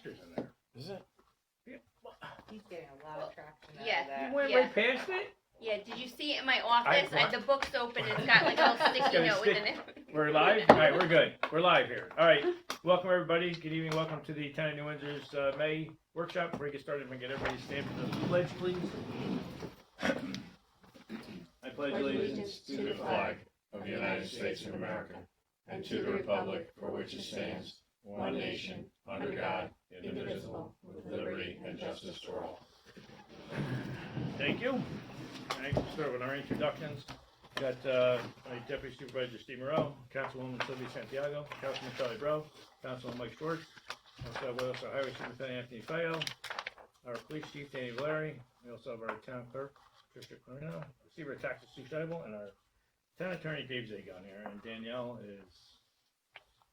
pictures in there. Is it? Yeah. He's getting a lot of traction out yeah. of that. You went Yeah. right past it? Yeah, did you see it in my office? I- The book's open and it's got like a little sticky Gonna note stick- within it. We're live? All right, we're good. We're live here. All right, welcome everybody. Good evening. Welcome to the Town of New Windsor's May workshop. Before we get started, I'm going to get everybody to stand for the pledge, please. I pledge allegiance to the flag of the United States of America and to the republic for which it stands, one nation, under God, indivisible, with liberty and justice for all. Thank you. All right, we'll start with our introductions. Got Deputy Supervisor Steve Moreau, Councilwoman Sylvia Santiago, Councilman Charlie Bro, Councilman Mike Schwartz. Also have with us our Highway Superintendent Anthony Fayol, our Police Chief Danny Valeri. We also have our Town Clerk Trisha Corino, Receiver of Taxes Sue Scheibel, and our Town Attorney Dave Zagon here. And Danielle is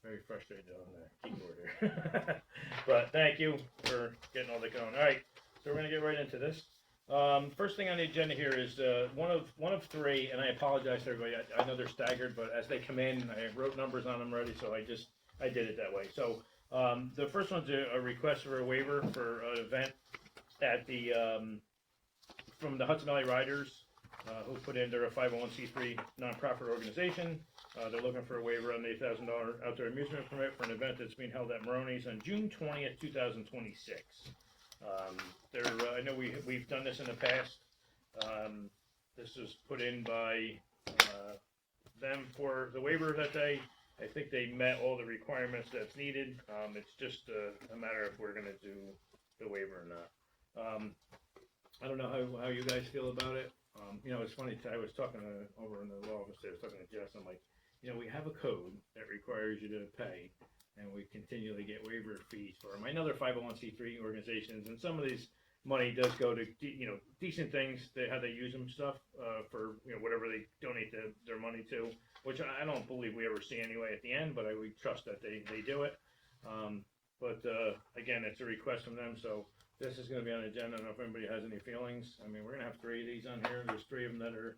very frustrated on the keyboard here. But thank you for getting all that going. All right, so we're going to get right into this. First thing on the agenda here is one of three, and I apologize to everybody. I know they're staggered, but as they come in, I wrote numbers on them already, so I did it that way. So the first one's a request for a waiver for an event at the from the Hudson Valley Riders, who put in their 501c3 nonprofit organization. They're looking for a waiver on the $8,000 outdoor amusement permit for an event that's being held at Maroney's on June 20th, 2026. I know we've done this in the past. This was put in by them for the waiver that day. I think they met all the requirements that's needed. It's just a matter if we're going to do the waiver or not. I don't know how you guys feel about it. It's funny. I was talking over in the law office. I was talking to Jess. I'm like, we have a code that requires you to pay, and we continually get waiver fees for them. I know they're 501c3 organizations, and some of these money does go to decent things. How they use them stuff for whatever they donate their money to, which I don't believe we ever see anyway at the end, but we trust that they do it. But again, it's a request from them, so this is going to be on the agenda. I don't know if anybody has any feelings. I mean, we're going to have three of these on here. There's three of them that are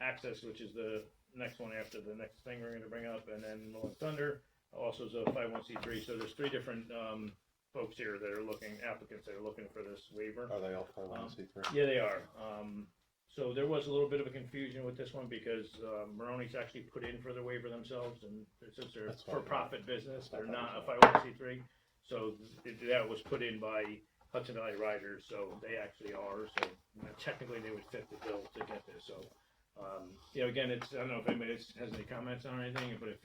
Access, which is the next one after the next thing we're going to bring up, and then Rolling Thunder also is a 501c3. So there's three different folks here that are applicants that are looking for this waiver. Are they all 501c3? Yeah, they are. So there was a little bit of a confusion with this one because Maroney's actually put in for the waiver themselves, and since they're for-profit business, they're not a 501c3. So that was put in by Hudson Valley Riders, so they actually are. So technically, they would fit the bill to get this. So again, I don't know if anybody has any comments on anything, but if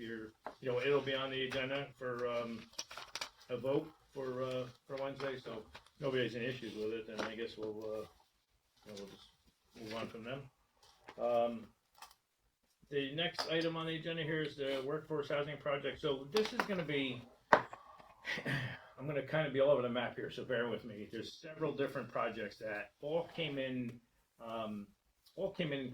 it'll be on the agenda for a vote for Wednesday. So if nobody has any issues with it, then I guess we'll just move on from them. The next item on the agenda here is the workforce housing project. So this is going to be, I'm going to kind of be all over the map here, so bear with me. There's several different projects that all came in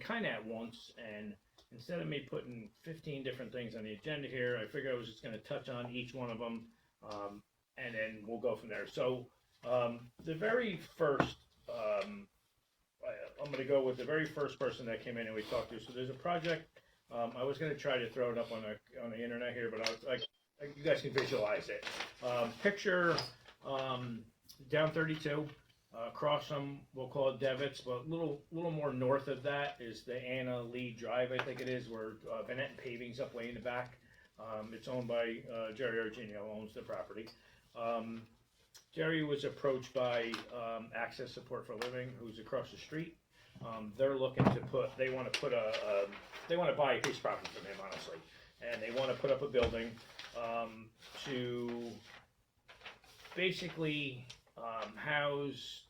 kind of at once, and instead of me putting 15 different things on the agenda here, I figured I was just going to touch on each one of them, and then we'll go from there. So the very first, I'm going to go with the very first person that came in and we talked to. So there's a project. I was going to try to throw it up on the internet here, but you guys can visualize it. Picture down 32, across from, we'll call it Devitt's, but a little more north of that is the Anna Lee Drive, I think it is, where Vanette Paving's up way in the back. It's owned by Jerry Argenio, owns the property. Jerry was approached by Access Support for Living, who's across the street. They're looking to they want to buy a piece of property from him, honestly, and they want to put up a building to basically house,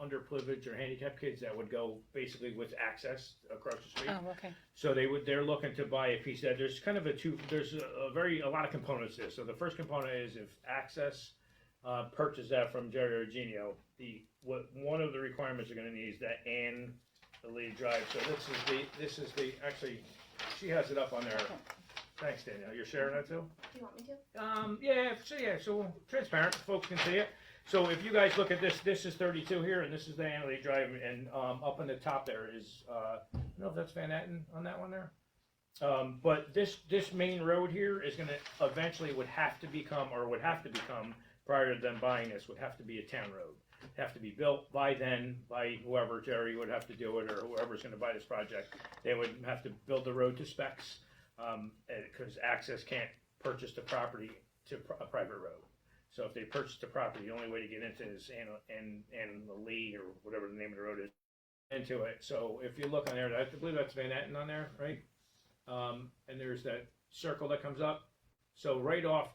underprivileged or handicapped kids that would go basically with Access across the street. Oh, okay. So they're looking to buy a piece of that. There's kind of there's a lot of components to this. So the first component is if Access purchase that from Jerry Argenio, one of the requirements they're going to need is that Ann Lee Drive. So this is the actually, she has it up on there. Okay. Thanks, Danielle. You're sharing that too? Do you want me to? So transparent, folks can see it. So if you guys look at this is 32 here, and this is the Ann Lee Drive, and up on the top there is, I don't know if that's Van Etten on that one there. But this main road here is gonna eventually would have to become prior to them buying this, would have to be a town road. Have to be built by then, by whoever, Jerry would have to do it, or whoever's gonna buy this project. They would have to build the road to specs, cause Access can't purchase the property to a private road. So if they purchase the property, the only way to get into it is and the Lee, or whatever the name of the road is, into it. So if you look on there, I believe that's Van Etten on there, right? And there's that circle that comes up. So right off,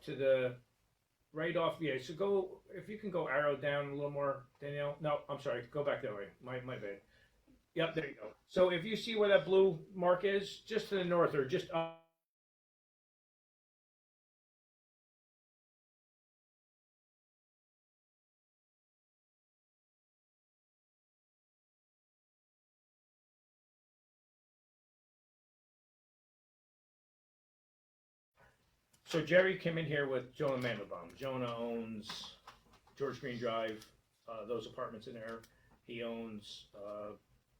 yeah, so go, if you can go arrow down a little more, Danielle. No, I'm sorry, go back that way. My bad. Yep, there you go. So if you see where that blue mark is, just to the north or just up. So Jerry came in here with Jonah Mandelbaum. Jonah owns George Green Drive, those apartments in there. He owns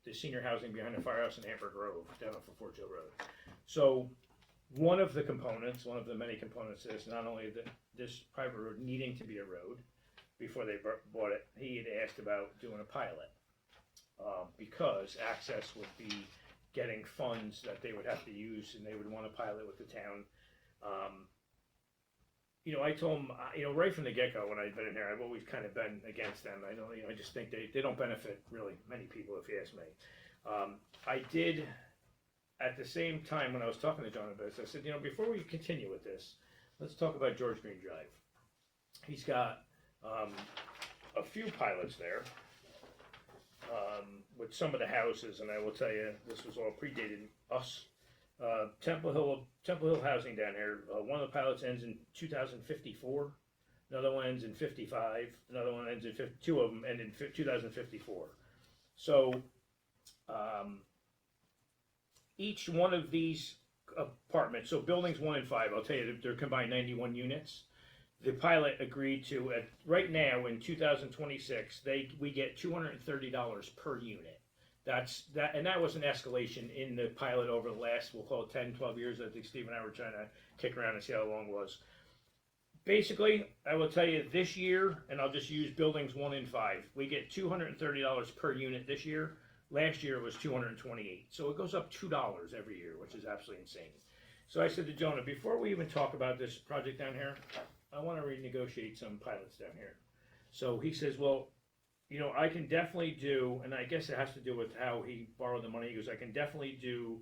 the senior housing behind the firehouse in Amber Grove, down off of Fort Joe Road. So one of the many components is not only this private road needing to be a road before they bought it, he had asked about doing a pilot because Access would be getting funds that they would have to use, and they would want to pilot with the town. I told him, right from the get-go when I've been in here, I've always kind of been against them. I don't, I just think they don't benefit really many people, if you ask me. I did, at the same time when I was talking to John about this, I said, before we continue with this, let's talk about George Green Drive. He's got a few pilots there with some of the houses, and I will tell you, this was all predated us. Temple Hill housing down here. One of the pilots ends in 2054. Another one ends in 55. Another one ends in 50, two of them end in 2054. So each one of these apartments, so buildings 1 and 5, I'll tell you, they're combined 91 units. The pilot agreed to, right now in 2026, we get $230 per unit. And that was an escalation in the pilot over the last, we'll call it 10, 12 years. I think Steve and I were trying to kick around and see how long it was. Basically, I will tell you this year, and I'll just use buildings 1 and 5, we get $230 per unit this year. Last year it was $228. So it goes up $2 every year, which is absolutely insane. So I said to Jonah, before we even talk about this project down here, I want to renegotiate some pilots down here. So he says, well, I can definitely do, and I guess it has to do with how he borrowed the money. He goes, I can definitely do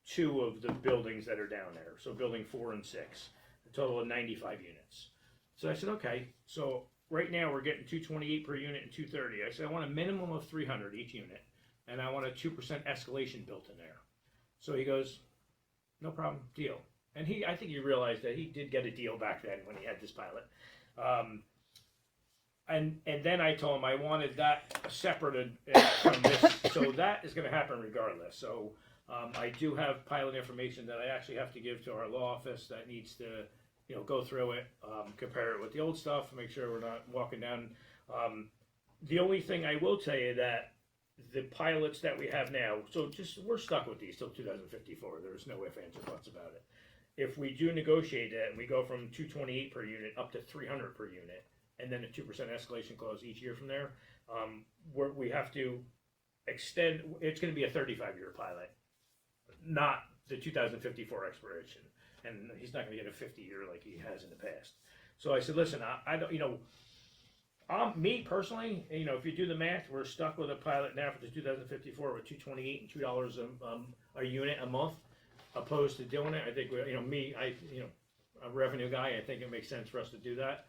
2 of the buildings that are down there. So building 4 and 6, a total of 95 units. So I said, okay. So right now we're getting 228 per unit and 230. I said, I want a minimum of 300 each unit, and I want a 2% escalation built in there. So he goes, no problem, deal. And I think he realized that he did get a deal back then when he had this pilot. And then I told him I wanted that separated from this, so that is going to happen regardless. So I do have pilot information that I actually have to give to our law office that needs to, go through it, compare it with the old stuff, make sure we're not walking down. The only thing I will tell you that the pilots that we have now, so we're stuck with these till 2054. There's no ifs, ands, or buts about it. If we do negotiate that and we go from 228 per unit up to 300 per unit, and then a 2% escalation clause each year from there, we have to extend. It's going to be a 35-year pilot, not the 2054 expiration. And he's not going to get a 50-year like he has in the past. So I said, listen, I don't, me personally, if you do the math, we're stuck with a pilot now for the 2054 with 228 and $2 a unit a month, opposed to doing it. I think a revenue guy, I think it makes sense for us to do that.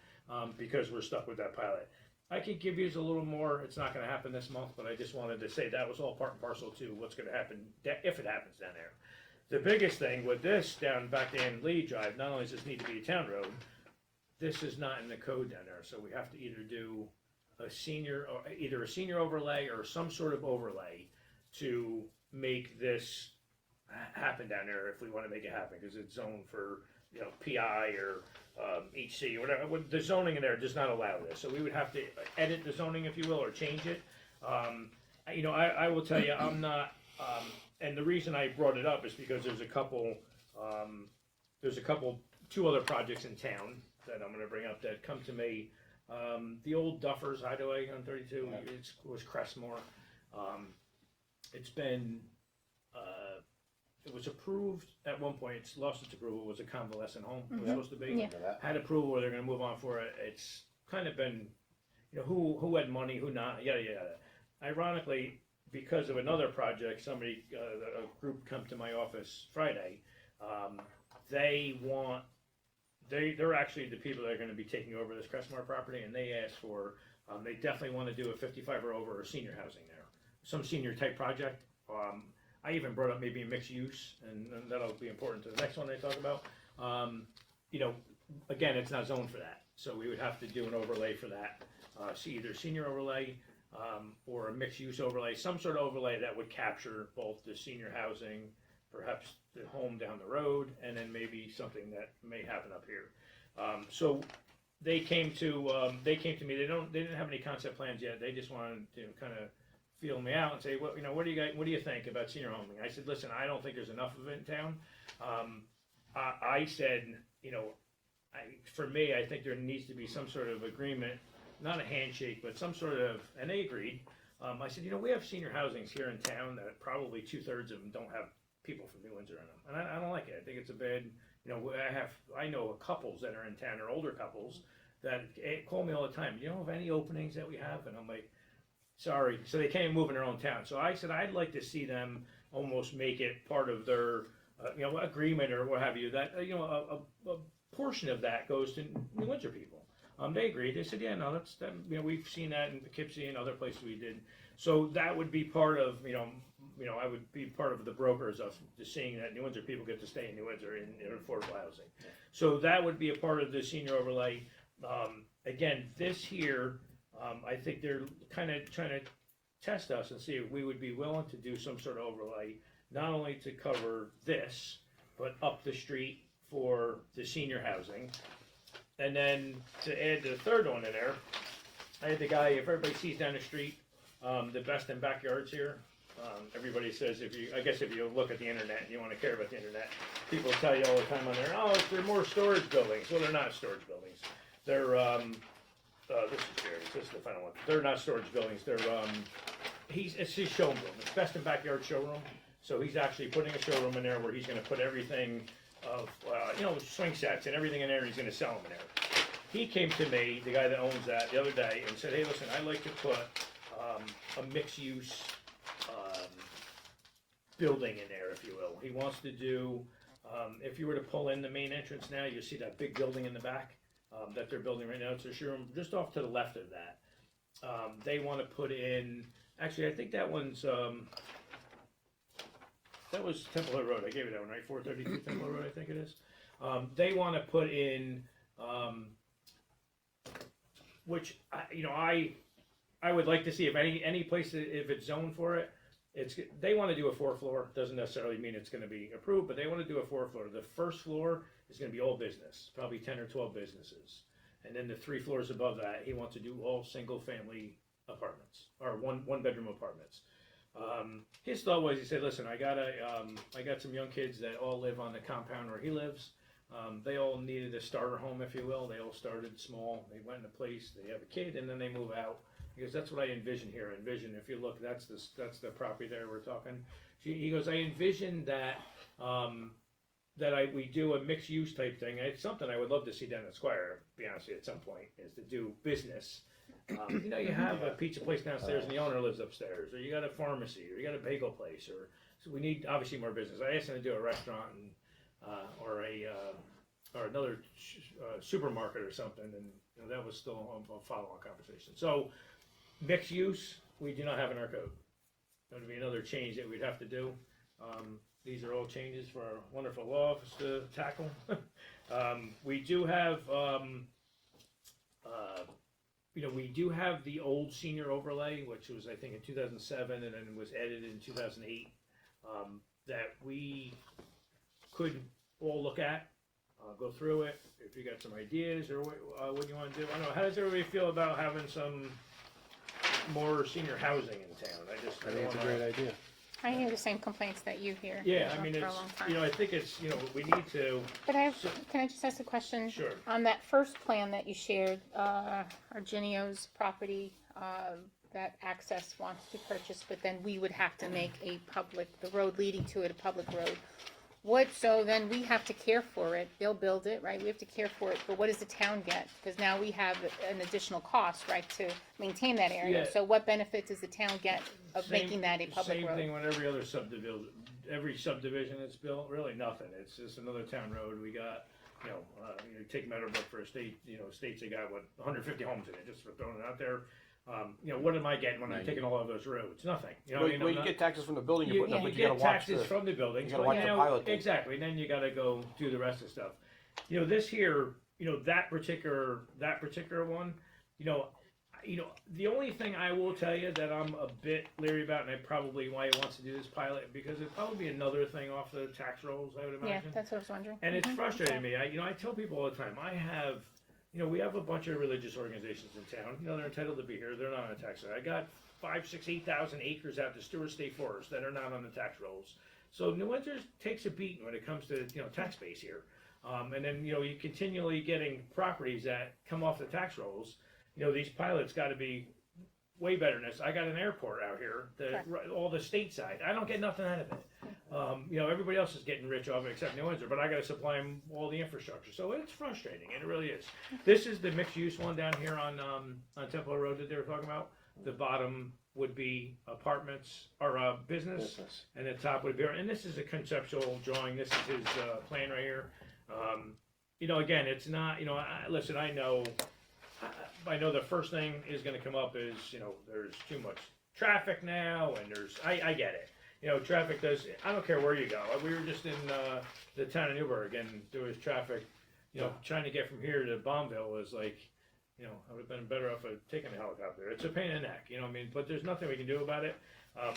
Because we're stuck with that pilot. I could give you a little more. It's not going to happen this month, but I just wanted to say that was all part and parcel to what's going to happen if it happens down there. The biggest thing with this down back to Ann Lee Drive, not only does this need to be a town road, this is not in the code down there, so we have to either do a senior overlay or some sort of overlay to make this happen down there if we want to make it happen, because it's zoned for PI or HC or whatever. The zoning in there does not allow this, so we would have to edit the zoning, if you will, or change it. I will tell you, I'm not. And the reason I brought it up is because there's a couple There's two other projects in town that I'm gonna bring up that come to me. The old Duffers Hideaway on 32, it was Crestmore. It's been, it was approved at one point, it's lost its approval, it was a convalescent home, it was supposed to be. Yeah. Had approval where they're gonna move on for it, it's kind of been, who had money, who not, yada, yada. Ironically, because of another project, a group come to my office Friday, they're actually the people that are gonna be taking over this Crestmore property, and they asked for, they definitely wanna do a 55 or over or senior housing there. Some senior type project. I even brought up maybe a mixed use, and that'll be important to the next one they talk about. Again, it's not zoned for that, so we would have to do an overlay for that. Either senior overlay, or a mixed use overlay, some sort of overlay that would capture both the senior housing, perhaps the home down the road, and then maybe something that may happen up here. So they came to me. They didn't have any concept plans yet. They just wanted to kind of feel me out and say, what do you think about senior homing? I said, listen, I don't think there's enough of it in town. I said, for me, I think there needs to be some sort of agreement, not a handshake, but some sort of, and they agreed. I said, we have senior housings here in town that probably 2/3 of them don't have people from New Windsor in them, and I don't like it. I think it's a bad, I know couples that are in town, or older couples, that call me all the time, you don't have any openings that we have? And I'm like, sorry. So they can't move in their own town. So I said, I'd like to see them almost make it part of their, agreement or what have you, that, a portion of that goes to New Windsor people. They agreed. They said, yeah, no, we've seen that in Poughkeepsie and other places we did. So that would be part of, I would be part of the brokers of just seeing that New Windsor people get to stay in New Windsor in affordable housing. So that would be a part of the senior overlay. Again, this here, I think they're kind of trying to test us and see if we would be willing to do some sort of overlay, not only to cover this, but up the street for the senior housing. And then to add the third one in there, I had the guy, if everybody sees down the street, the best in backyards here, everybody says, if you look at the internet and you want to care about the internet, people tell you all the time on there, they're more storage buildings. Well, they're not storage buildings. They're, this is the final one. They're not storage buildings. They're, it's his showroom. It's best in backyard showroom. So he's actually putting a showroom in there where he's going to put everything of, swing sets and everything in there. He's going to sell them in there. He came to me, the guy that owns that, the other day and said, hey, listen, I'd like to put a mixed use building in there, if you will. He wants to do, if you were to pull in the main entrance now, you see that big building in the back that they're building right now. It's a showroom just off to the left of that. They want to put in, actually, I think that one's, that was Temple Hill Road. I gave you that one, right? 432 Temple Hill Road, I think it is. They want to put in, which, I would like to see if any place, if it's zoned for it, they want to do a 4th floor. Doesn't necessarily mean it's going to be approved, but they want to do a 4th floor. The first floor is going to be all business, probably 10 or 12 businesses. And then the 3 floors above that, he wants to do all single family apartments, or one bedroom apartments. His thought was, he said, listen, I got some young kids that all live on the compound where he lives. They all needed a starter home, if you will. They all started small. They went in a place, they have a kid, and then they move out. Because that's what I envision here. If you look, that's the property there we're talking. He goes, I envision that we do a mixed use type thing. It's something I would love to see down at Squire, to be honest with you, at some point, is to do business. You have a pizza place downstairs and the owner lives upstairs, or you got a pharmacy, or you got a bagel place, so we need obviously more business. I asked him to do a restaurant and or another supermarket or something, and that was still a follow-on conversation. So mixed use, we do not have in our code. That would be another change that we'd have to do. These are all changes for our wonderful law office to tackle. We do have, we do have the old senior overlay, which was I think in 2007, and then was edited in 2008. That we could all look at, go through it. If you got some ideas or what you want to do, I don't know. How does everybody feel about having some more senior housing in town? I think it's a great idea. I hear the same complaints that you hear. Yeah, I mean, for a it's, long time. you know, I think it's, you know, we need to, But I have, So- can I just ask a question? sure. On that first plan that you shared, Argenio's property, that Access wants to purchase, but then we would have to make the road leading to it a public road. So then we have to care for it, they'll build it, right, we have to care for it, but what does the town get? Because now we have an additional cost, right, to maintain that area. Yeah. So what benefit does the town get of Same- making that a public Same road? thing with every other subdivision that's built, really nothing, it's just another town road, we got, you know, you take Meadowbrook for a state, you know, states that got, 150 homes in it, just for throwing it out there. You know, what am I getting when I'm taking all of those roads? Nothing, you know what I mean? Well, I'm you not- get taxes from the building you're You, putting up, you but you gotta get watch taxes the. from the buildings, you gotta but, watch you the know, pilot thing. exactly, and then you gotta go do the rest of the stuff. You know, this here, you know, that particular one, you know, the only thing I will tell you that I'm a bit leery about, and I probably why he wants to do this pilot, because it'd probably be another thing off the tax rolls, I would Yeah, imagine. that's what I was wondering. And it's Mhm. frustrating me. I tell people all the time, we have a bunch of religious organizations in town. You know, they're entitled to be here. They're not on the tax roll. I got 5, 6, 8,000 acres out to Stewart State Forest that are not on the tax rolls. So New Windsor takes a beating when it comes to, you know, tax base here. And then, you know, you continually getting properties that come off the tax rolls. You know, these pilots got to be way better than this. I got an airport out here, all the state side. I don't get nothing out of it. You know, everybody else is getting rich off it except New Windsor, but I got to supply them all the infrastructure. So it's frustrating, and it really is. This is the mixed use one down here on Temple Road that they were talking about. The bottom would be apartments or business, and the top would be. And this is a conceptual drawing. This is his plan right here. You know, again, it's not. You know, listen. I know the first thing is going to come up is, you know, there's too much traffic now, and I get it. You know, traffic does, I don't care where you go. We were just in the town of Newburgh, and there was traffic, you know, trying to get from here to Bombville was like, you know, I would have been better off of taking a helicopter. It's a pain in the neck, you know what I mean? But there's nothing we can do about it,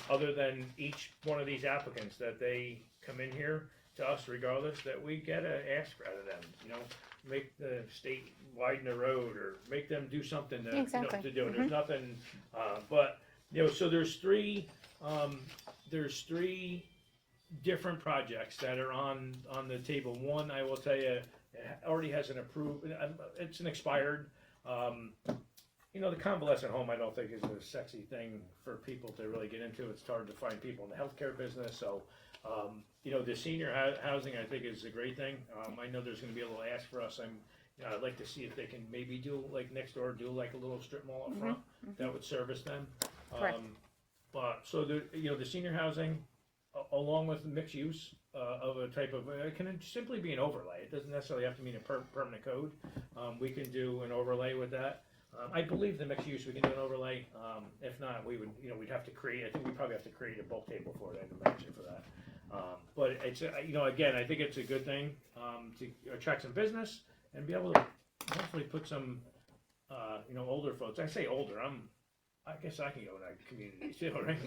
other than each one of these applicants that they come in here to us regardless, that we get an ask out of them, you know, make the state widen the road or make them do something to, Exactly. you know, to do it. There's nothing, but, you know, so there's three different projects that are on the table. One, I will tell you, already has an approved, it's an expired, you know, the convalescent home I don't think is a sexy thing for people to really get into. It's hard to find people in the healthcare business, so, you know, the senior housing I think is a great thing. I know there's gonna be a little ask for us. I'd like to see if they can maybe do, like next door, do like a little strip mall up front that would service them. Correct. But, so the senior housing, along with mixed use, of a type of, it can simply be an overlay. It doesn't necessarily have to mean a permanent code. We can do an overlay with that. I believe the mixed use, we can do an overlay. If not, we would, you know, we'd have to create, I think we probably have to create a bulk table for it, I'd imagine for that. But it's, you know, again, I think it's a good thing, to attract some business and be able to hopefully put some, you know, older folks. I say older, I guess I can go in that community too, right?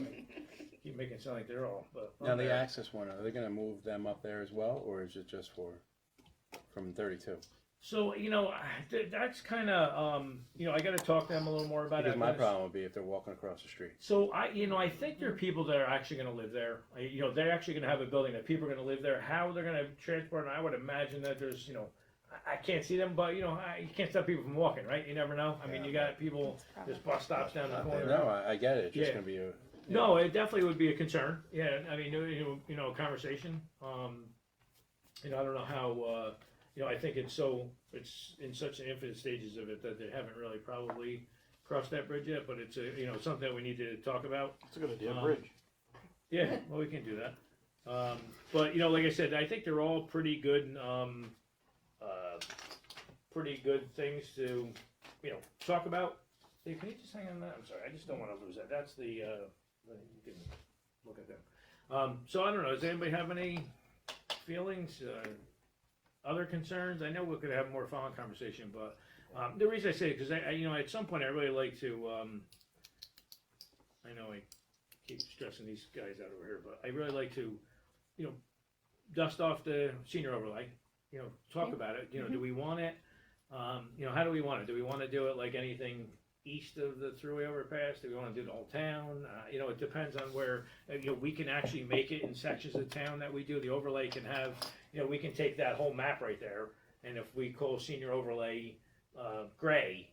Keep making it sound like they're all, but. Now, the access one, are they gonna move them up there as well, or is it just from 32? So, you know, that's kind of, you know, I got to talk to them a little more about Because it. my problem would be if they're walking across the street. So I think there are people that are actually going to live there. You know, they're actually going to have a building that people are going to live there. How they're going to transport, and I would imagine that there's, you know, I can't see them, but you know, you can't stop people from walking, right? You never know. I mean, you got people, there's bus stops down the corner. No, I get it, it's just Yeah. gonna be a. No, it definitely would be a concern. Yeah, I mean, you know, a conversation. You know, I don't know how. You know, I think it's in such an infinite stages of it that they haven't really probably crossed that bridge yet. But it's you know, something that we need to talk about. It's a good idea, bridge. Yeah, well, we can do that. But you know, like I said, I think they're all pretty good. Pretty good things to, you know, talk about. Hey, can you just hang on that? I'm sorry, I just don't want to lose that. That's the you can look at them. So I don't know. Does anybody have any feelings, other concerns? I know we could have more following conversation, but the reason I say it because I, you know, at some point I really like to. I know I keep stressing these guys out over here, but I really like to, you know, dust off the senior overlay. You know, talk about it. You know, do we want it? You know, how do we want it? Do we want to do it like anything east of the thruway overpass? Do we wanna do the whole town? You know, it depends on where, you know, we can actually make it in sections of town that we do. The overlay can have, you know, we can take that whole map right there, and if we call senior overlay, gray,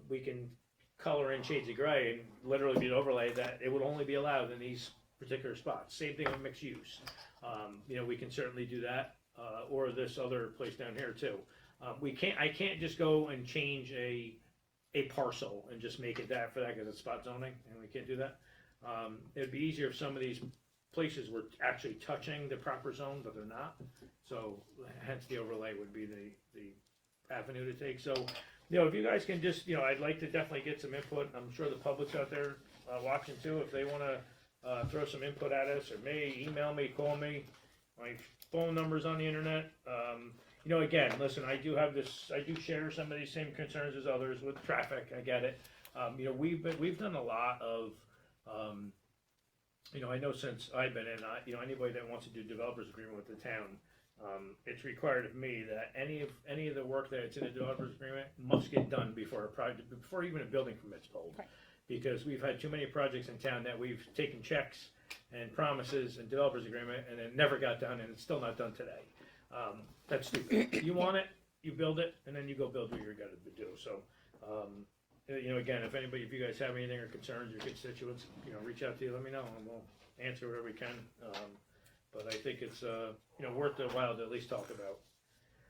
we can color in shades of gray and literally be an overlay that it would only be allowed in these particular spots. Same thing with mixed use. You know, we can certainly do that, or this other place down here too. I can't just go and change a parcel and just make it that for that because it's spot zoning, and we can't do that. It'd be easier if some of these places were actually touching the proper zone, but they're not. So hence the overlay would be the avenue to take. So, you know, if you guys can just, you know, I'd like to definitely get some input. I'm sure the public's out there watching too. If they want to throw some input at us, or email me, call me. My phone number's on the internet. You know, again, listen, I do share some of these same concerns as others with traffic. I get it. You know, we've done a lot of, you know, I know since I've been in, you know, anybody that wants to do developers agreement with the town, it's required of me that any of the work that's in a developers agreement must get done before even a building permit's pulled. Right. Because we've had too many projects in town that we've taken checks and promises and developers agreement and it never got done, and it's still not done today. That's stupid. You want it, you build it, and then you go build what you're gonna do. So, you know, again, if you guys have anything or concerns, your constituents, you know, reach out to you, let me know, and we'll answer whatever we can. But I think it's, you know, worth the while to at least talk about.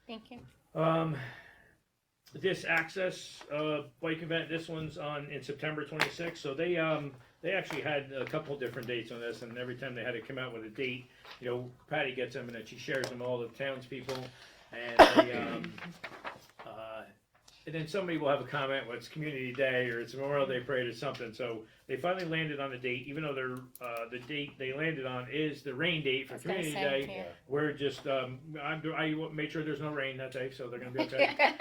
Thank you. This access bike event, this one's in September 26th. So they actually had a couple different dates on this, and every time they had to come out with a date, you know, Patty gets them and then she shares them with all the townspeople, and and then somebody will have a comment, well, it's Community Day or it's Memorial Day Parade or something. So they finally landed on the date, even though the date they landed on is the rain date for Community Day. Yeah. We're just, I made sure there's no rain that day, so they're gonna be okay.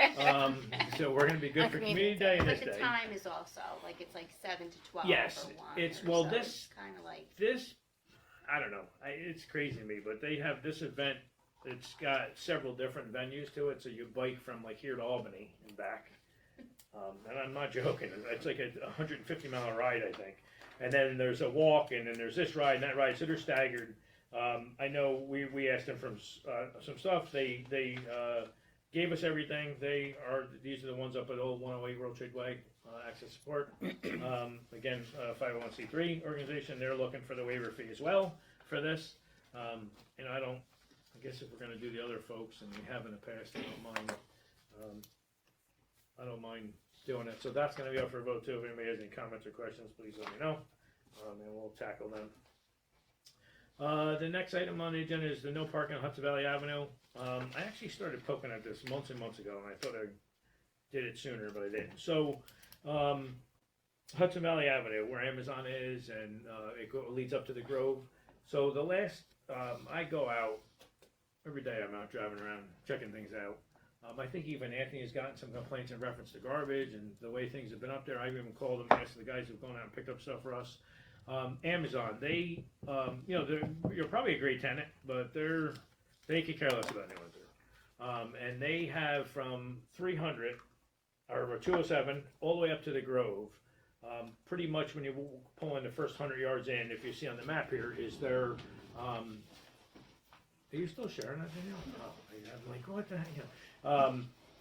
So we're gonna be good for Community Day and this But the day. time is also, like, it's like 7 to 12 Yes, or 1. it's, or well, so. this- It's kind of like, This, I don't know, it's crazy to me, but they have this event, it's got several different venues to it, so you bike from like here to Albany and back. And I'm not joking, it's like a 150-mile ride, I think. And then there's a walk, and then there's this ride and that ride, so they're staggered. I know we asked them for some stuff, they gave us everything. These are the ones up at Old 108 World Trade Way, Access Support. Again, 501c3 organization, they're looking for the waiver fee as well for this. You know, I guess if we're gonna do the other folks, and we have in the past, I don't mind doing it. So that's gonna be up for a vote too. If anybody has any comments or questions, please let me know, and we'll tackle them. The next item on the agenda is the no parking on Hudson Valley Avenue. I actually started poking at this months and months ago, and I thought I did it sooner, but I didn't. So, Hudson Valley Avenue, where Amazon is, and it leads up to the Grove. So the last, I go out, every day I'm out driving around, checking things out. I think even Anthony has gotten some complaints in reference to garbage and the way things have been up there. I've even called them, asked the guys who've gone out and picked up stuff for us. Amazon, they, you know, you're probably a great tenant, but they could care less about anyone. And they have from 300 or 207 all the way up to the Grove. Pretty much when you pull in the first 100 yards in, if you see on the map here, is their. Are you still sharing that video? Oh, I'm like, what the heck?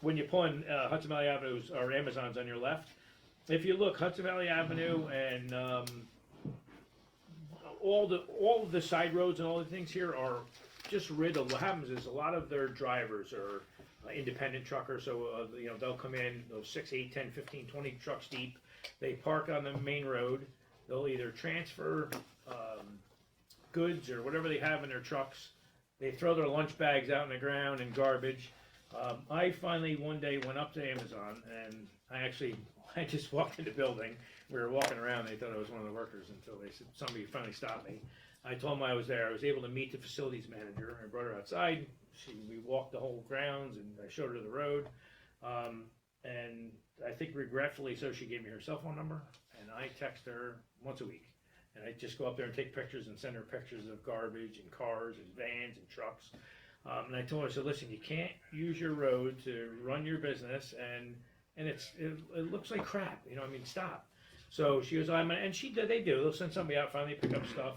When you pull in Hudson Valley Avenue or Amazon's on your left, if you look, Hudson Valley Avenue and all of the side roads and all the things here are just riddled. What happens is a lot of their drivers are independent truckers, so you know, they'll come in, those 6, 8, 10, 15, 20 trucks deep. They park on the main road. They'll either transfer goods or whatever they have in their trucks. They throw their lunch bags out in the ground and garbage. I finally one day went up to Amazon, and I just walked in the building. We were walking around. They thought I was one of the workers until somebody finally stopped me. I told them I was there. I was able to meet the facilities manager. I brought her outside. We walked the whole grounds, and I showed her the road. And I think regretfully so, she gave me her cell phone number, and I text her once a week. And I just go up there and take pictures and send her pictures of garbage and cars and vans and trucks. And I told her, I said, listen, you can't use your road to run your business and it looks like crap, you know, I mean, stop. So she goes, and they do, they'll send somebody out, finally pick up stuff,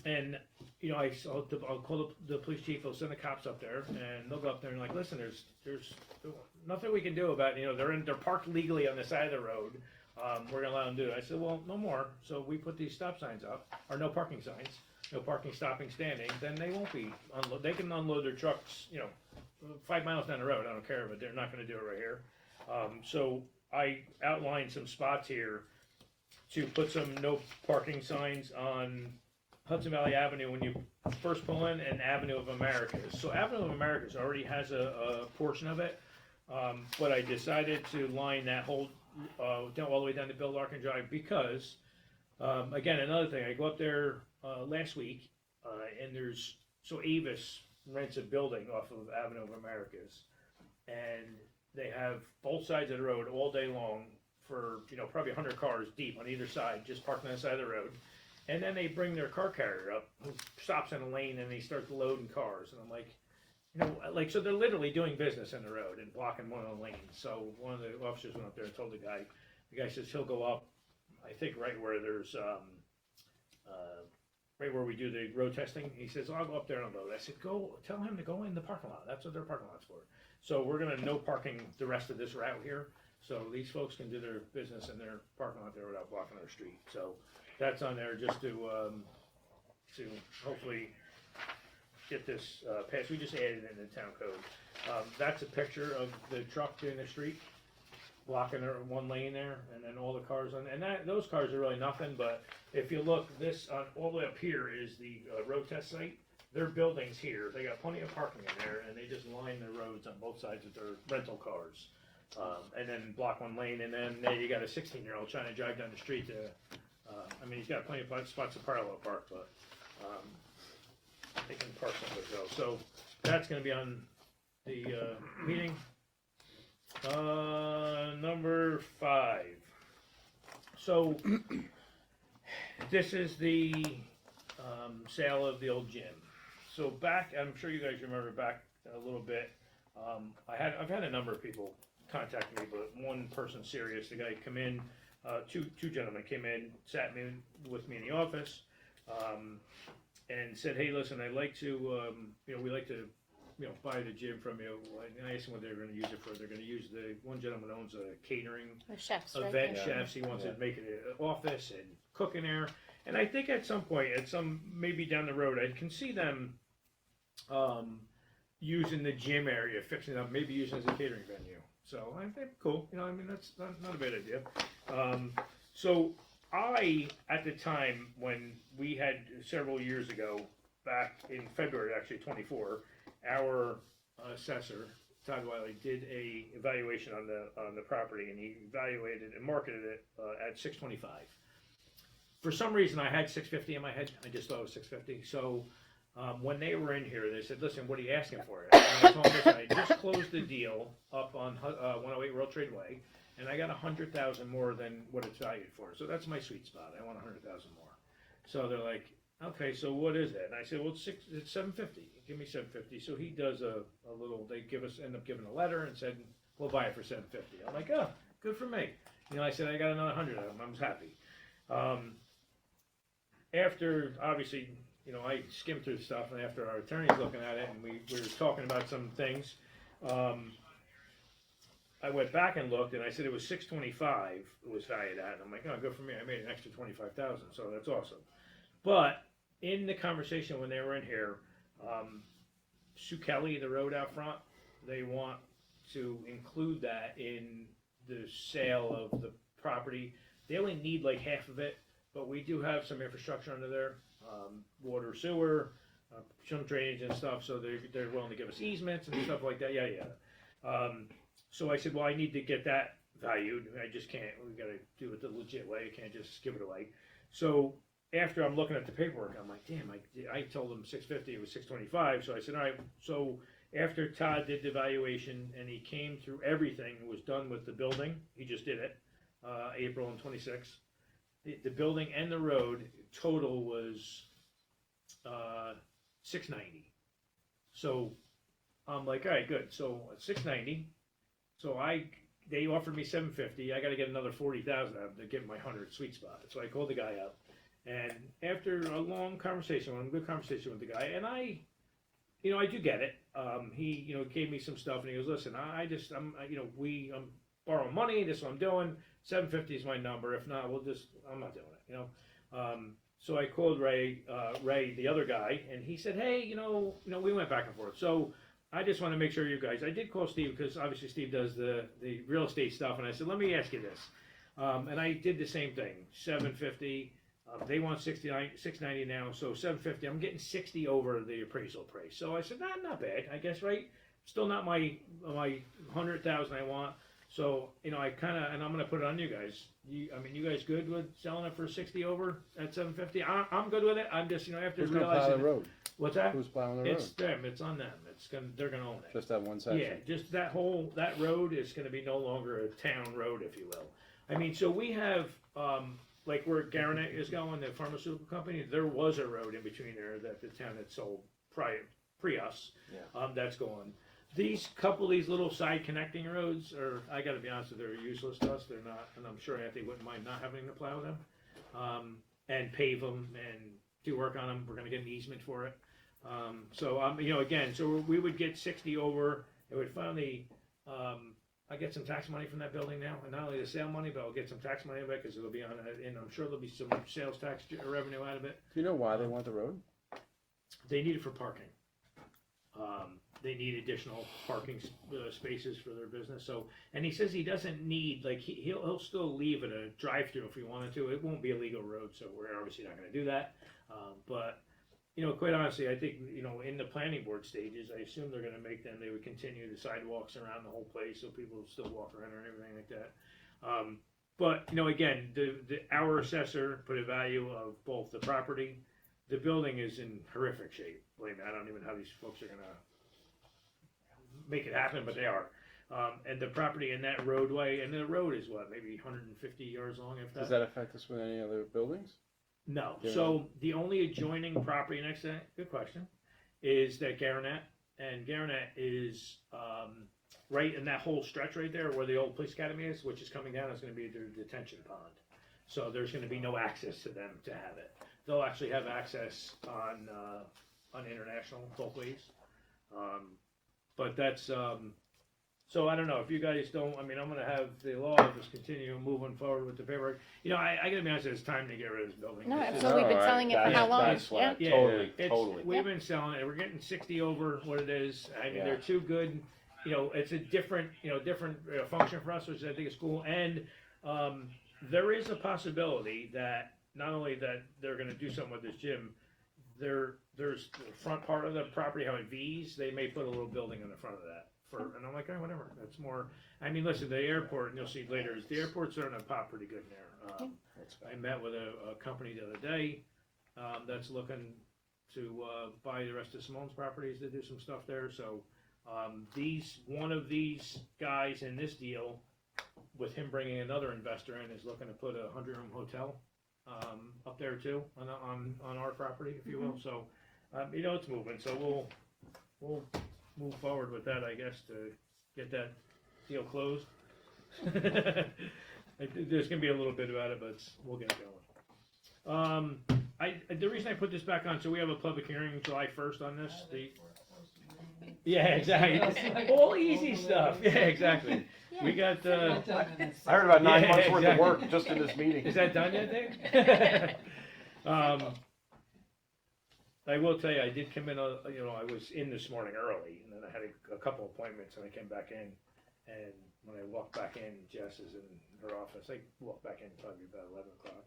and, you know, I'll call the police chief, they'll send the cops up there, and they'll go up there and like, listen, there's nothing we can do about it, you know, they're parked legally on the side of the road, we're gonna allow them to do it. I said, well, no more, so we put these stop signs up, or no parking signs, no parking, stopping, standing, then they won't be, they can unload their trucks, you know, 5 miles down the road, I don't care, but they're not gonna do it right here. So I outlined some spots here to put some no parking signs on Hudson Valley Avenue when you first pull in, and Avenue of Americas. So Avenue of Americas already has a portion of it, but I decided to line that whole, all the way down to Bill Larkin Drive because, again, another thing, I go up there last week, and Avis rents a building off of Avenue of Americas, and they have both sides of the road all day long for, you know, probably 100 cars deep on either side, just parked on the side of the road. And then they bring their car carrier up, who stops in a lane, and they start loading cars. And I'm like, you know, like, so they're literally doing business in the road and blocking one of the lanes. So one of the officers went up there and told the guy says he'll go up, I think right where there's, right where we do the road testing. He says, I'll go up there and unload. I said, tell him to go in the parking lot. That's what their parking lot's for. So we're gonna no parking the rest of this route here. So these folks can do their business in their parking lot there without blocking our street. So that's on there just to hopefully get this passed. We just added it in the town code. That's a picture of the truck in the street, blocking one lane there, and then all the cars on, and those cars are really nothing, but if you look, this, all the way up here is the road test site. Their buildings here, they got plenty of parking in there, and they just line the roads on both sides of their rental cars. And then block one lane, and then you got a 16-year-old trying to drive down the street to, I mean, he's got plenty of spots to parallel park, but they can park someplace else. So that's going to be on the meeting. Number 5. So this is the sale of the old gym. So back, I'm sure you guys remember back a little bit. I've had a number of people contact me, but one person serious, the guy come in, two gentlemen came in, sat with me in the office, and said, hey, listen, I'd like to, we'd like to, buy the gym from you. And I asked them what they were going to use it for. They're going to use one gentleman owns a catering chefs, event, right? chefs. He wants to make it an office and cook in there. And I think at some point, maybe down the road, I can see them using the gym area, fixing it up, maybe using it as a catering venue. So I think cool. I mean, that's not a bad idea. So at the time when we had several years ago, back in February, actually 24, our assessor Todd Wiley did a evaluation on the property, and he evaluated and marketed it at $625. For some reason, I had $650 in my head. I just thought it was $650. So when they were in here, they said, "Listen, what are you asking for it?" And I told them, "Listen, I just closed the deal up on 108 World Trade Way, and I got $100,000 more than what it's valued for. So that's my sweet spot. I want $100,000 more." So they're like, "Okay, so what is that?" And I said, "Well, it's $750. Give me $750." So he does a little. They end up giving a letter and said, "We'll buy it for $750." I'm like, "Oh, good for me." I said, "I got another 100 of them. I was happy." After obviously, I skimmed through stuff, and after our attorney's looking at it, and we were talking about some things, I went back and looked, and I said it was $625. It was valued at, and I'm like, "Oh, good for me. I made an extra $25,000, so that's awesome." But in the conversation when they were in here, Sue Kelly, the road out front, they want to include that in the sale of the property. They only need like half of it, but we do have some infrastructure under there, water, sewer, some drainage and stuff, so they're willing to give us easements and stuff like that, so I said, well, I need to get that valued. I just can't, we gotta do it the legit way, I can't just give it away. So after I'm looking at the paperwork, I'm like, damn, I told them $650, it was $625, so I said, all right, so after Todd did the valuation and he came through everything, was done with the building, he just did it, April and 26th. The building and the road total was $690. So I'm like, all right, good. So $690. they offered me $750. I got to get another $40,000 out of them to get my 100 sweet spot. So I called the guy up, and after a long conversation, a good conversation with the guy, and I do get it. He, gave me some stuff, and he goes, "Listen, I'm borrowing money. This is what I'm doing. $750 is my number. If not, I'm not doing it." So I called Ray, the other guy, and he said, "Hey, we went back and forth. So I just want to make sure you guys." I did call Steve because obviously Steve does the real estate stuff, and I said, "Let me ask you this," and I did the same thing. $750. They want $690 now, so $750. I'm getting 60 over the appraisal price. So I said, not bad, I guess, right? Still not my 100,000 I want. So I kind of, and I'm gonna put it on you guys. You guys good with selling it for 60 over at $750? I'm good with it. I'm just after Who's gonna plow realizing the road? what's that? Who's plowing the road? It's them. It's on them. They're gonna own it. Just that one section? Yeah, just that road is gonna be no longer a town road, if you will. So we have, like where Garanet is going, the pharmaceutical company, there was a road in between there that the town had sold pre-us. Yeah. That's gone. These little side connecting roads I gotta be honest with you, they're useless to us. They're not, and I'm sure Anthony wouldn't mind not having to plow them, and pave them and do work on them. We're gonna get an easement for it. So we would get 60 over. It would finally, I get some tax money from that building now, and not only the sale money, but I'll get some tax money of it because it'll be on it, and I'm sure there'll be some sales tax revenue out of it. Do you know why they want the road? They need it for parking. They need additional parking spaces for their business. So, and he says he doesn't need, like, he'll still leave it a drive-through if he wanted to. It won't be a legal road, so we're obviously not going to do that. But quite honestly, I think, in the planning board stages, I assume they're gonna make them, they would continue the sidewalks around the whole place, so people would still walk around and everything like that. But, again, our assessor put a value of both the property, the building is in horrific shape. Believe me, I don't even know how these folks are gonna make it happen, but they are. And the property and that roadway, and the road is what, maybe 150 yards long, if that? Does that affect us with any other buildings? No. Yeah. So the only adjoining property next to that, good question, is that Garanet. And Garanet is right in that whole stretch right there where the old police academy is, which is coming down, is going to be their detention pond. So there's going to be no access to them to have it. They'll actually have access on International both ways. But that's, so I don't know, if you guys don't, I'm gonna have the law office continue moving forward with the paperwork. I gotta be honest, it's time to get rid of this building. No, This is- absolutely. We've been selling it for how long? That's what I Yeah. totally. We've been selling it, we're getting 60 over what it is. Yeah. They're too good, it's a different function for us, which I think is cool. And, there is a possibility that, not only that they're gonna do something with this gym, there's the front part of the property, how it V's, they may put a little building in the front of that. And I'm like, whatever, that's more, listen, the airport, and you'll see later, is the airport's starting to pop pretty good in there. I met with a company the other day, that's looking to, buy the rest of Simone's properties to do some stuff there, so, one of these guys in this deal, with him bringing another investor in, is looking to put a 100-room hotel, up there too, on our property, if you will, so, it's moving, so we'll move forward with that, I guess, to get that deal closed. There's gonna be a little bit about it, but we'll get it going. The reason I put this back on, so we have a public hearing July 1st on this. Yeah, exactly. All easy stuff. Yeah, exactly. We got. I heard about 9 months worth of work just in this meeting. Is that done yet, Dave? I will tell you, I did come in, I was in this morning early, and then I had a couple appointments, and I came back in, and when I walked back in, Jess is in her office. I walked back in probably about 11 o'clock,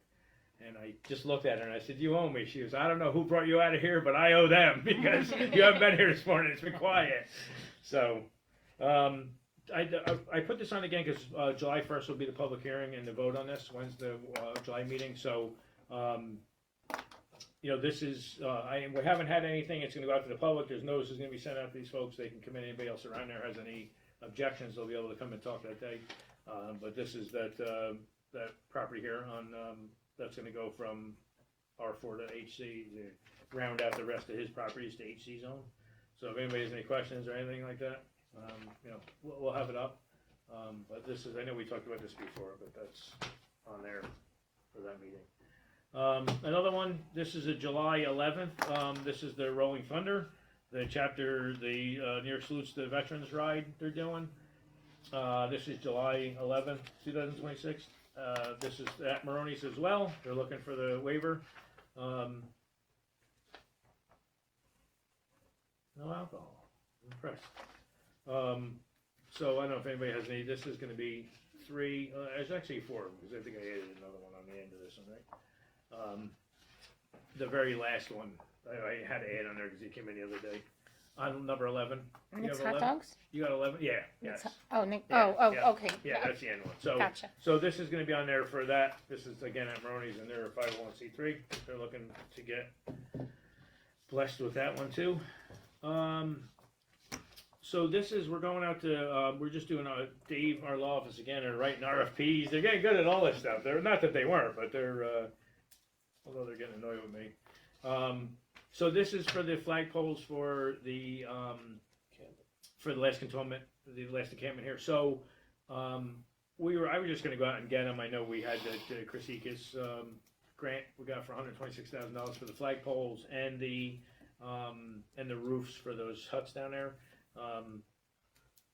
and I just looked at her, and I said, "You owe me." She goes, "I don't know who brought you out of here, but I owe them, because you haven't been here this morning. It's been quiet." So, I put this on again, because July 1st will be the public hearing and the vote on this. When's the July meeting? So, this is, we haven't had anything, it's gonna go out to the public, there's notices gonna be sent out to these folks, they can come in, anybody else around there has any objections, they'll be able to come and talk that day. But this is that property here on, that's gonna go from R4 to HC, to round out the rest of his properties to HC zone. So if anybody has any questions or anything like that, we'll have it up. But this is, I know we talked about this before, but that's on there for that meeting. Another one, this is a July 11th, this is the Rolling Thunder, the chapter, the New York Salutes the Veterans Ride they're doing. This is July 11th, 2026. This is at Maroney's as well. They're looking for the waiver. No alcohol. I'm impressed. So I don't know if anybody has any. This is going to be 3. There's actually 4 because I think I added another one on the end of this one, right? The very last one I had to add on there because he came in the other day. On number 11. And You it's have hot 11? dogs? You got 11? Yeah. It's Yes. ho- Oh, Nick, Yeah, yeah. okay. Yeah, that's the end one. So, Gotcha. so this is going to be on there for that. This is again at Maroney's, and they're a 501c3. They're looking to get blessed with that one too. So this is, we're going out to, we're just doing Dave, our law office again, and writing RFPs. They're getting good at all this stuff. They're not that they weren't, but they're, although they're getting annoyed with me. So this is for the flagpoles for the last encampment, here. So I was just going to go out and get them. I know we had the Chris Ekus grant we got for $126,000 for the flagpoles and the roofs for those huts down there.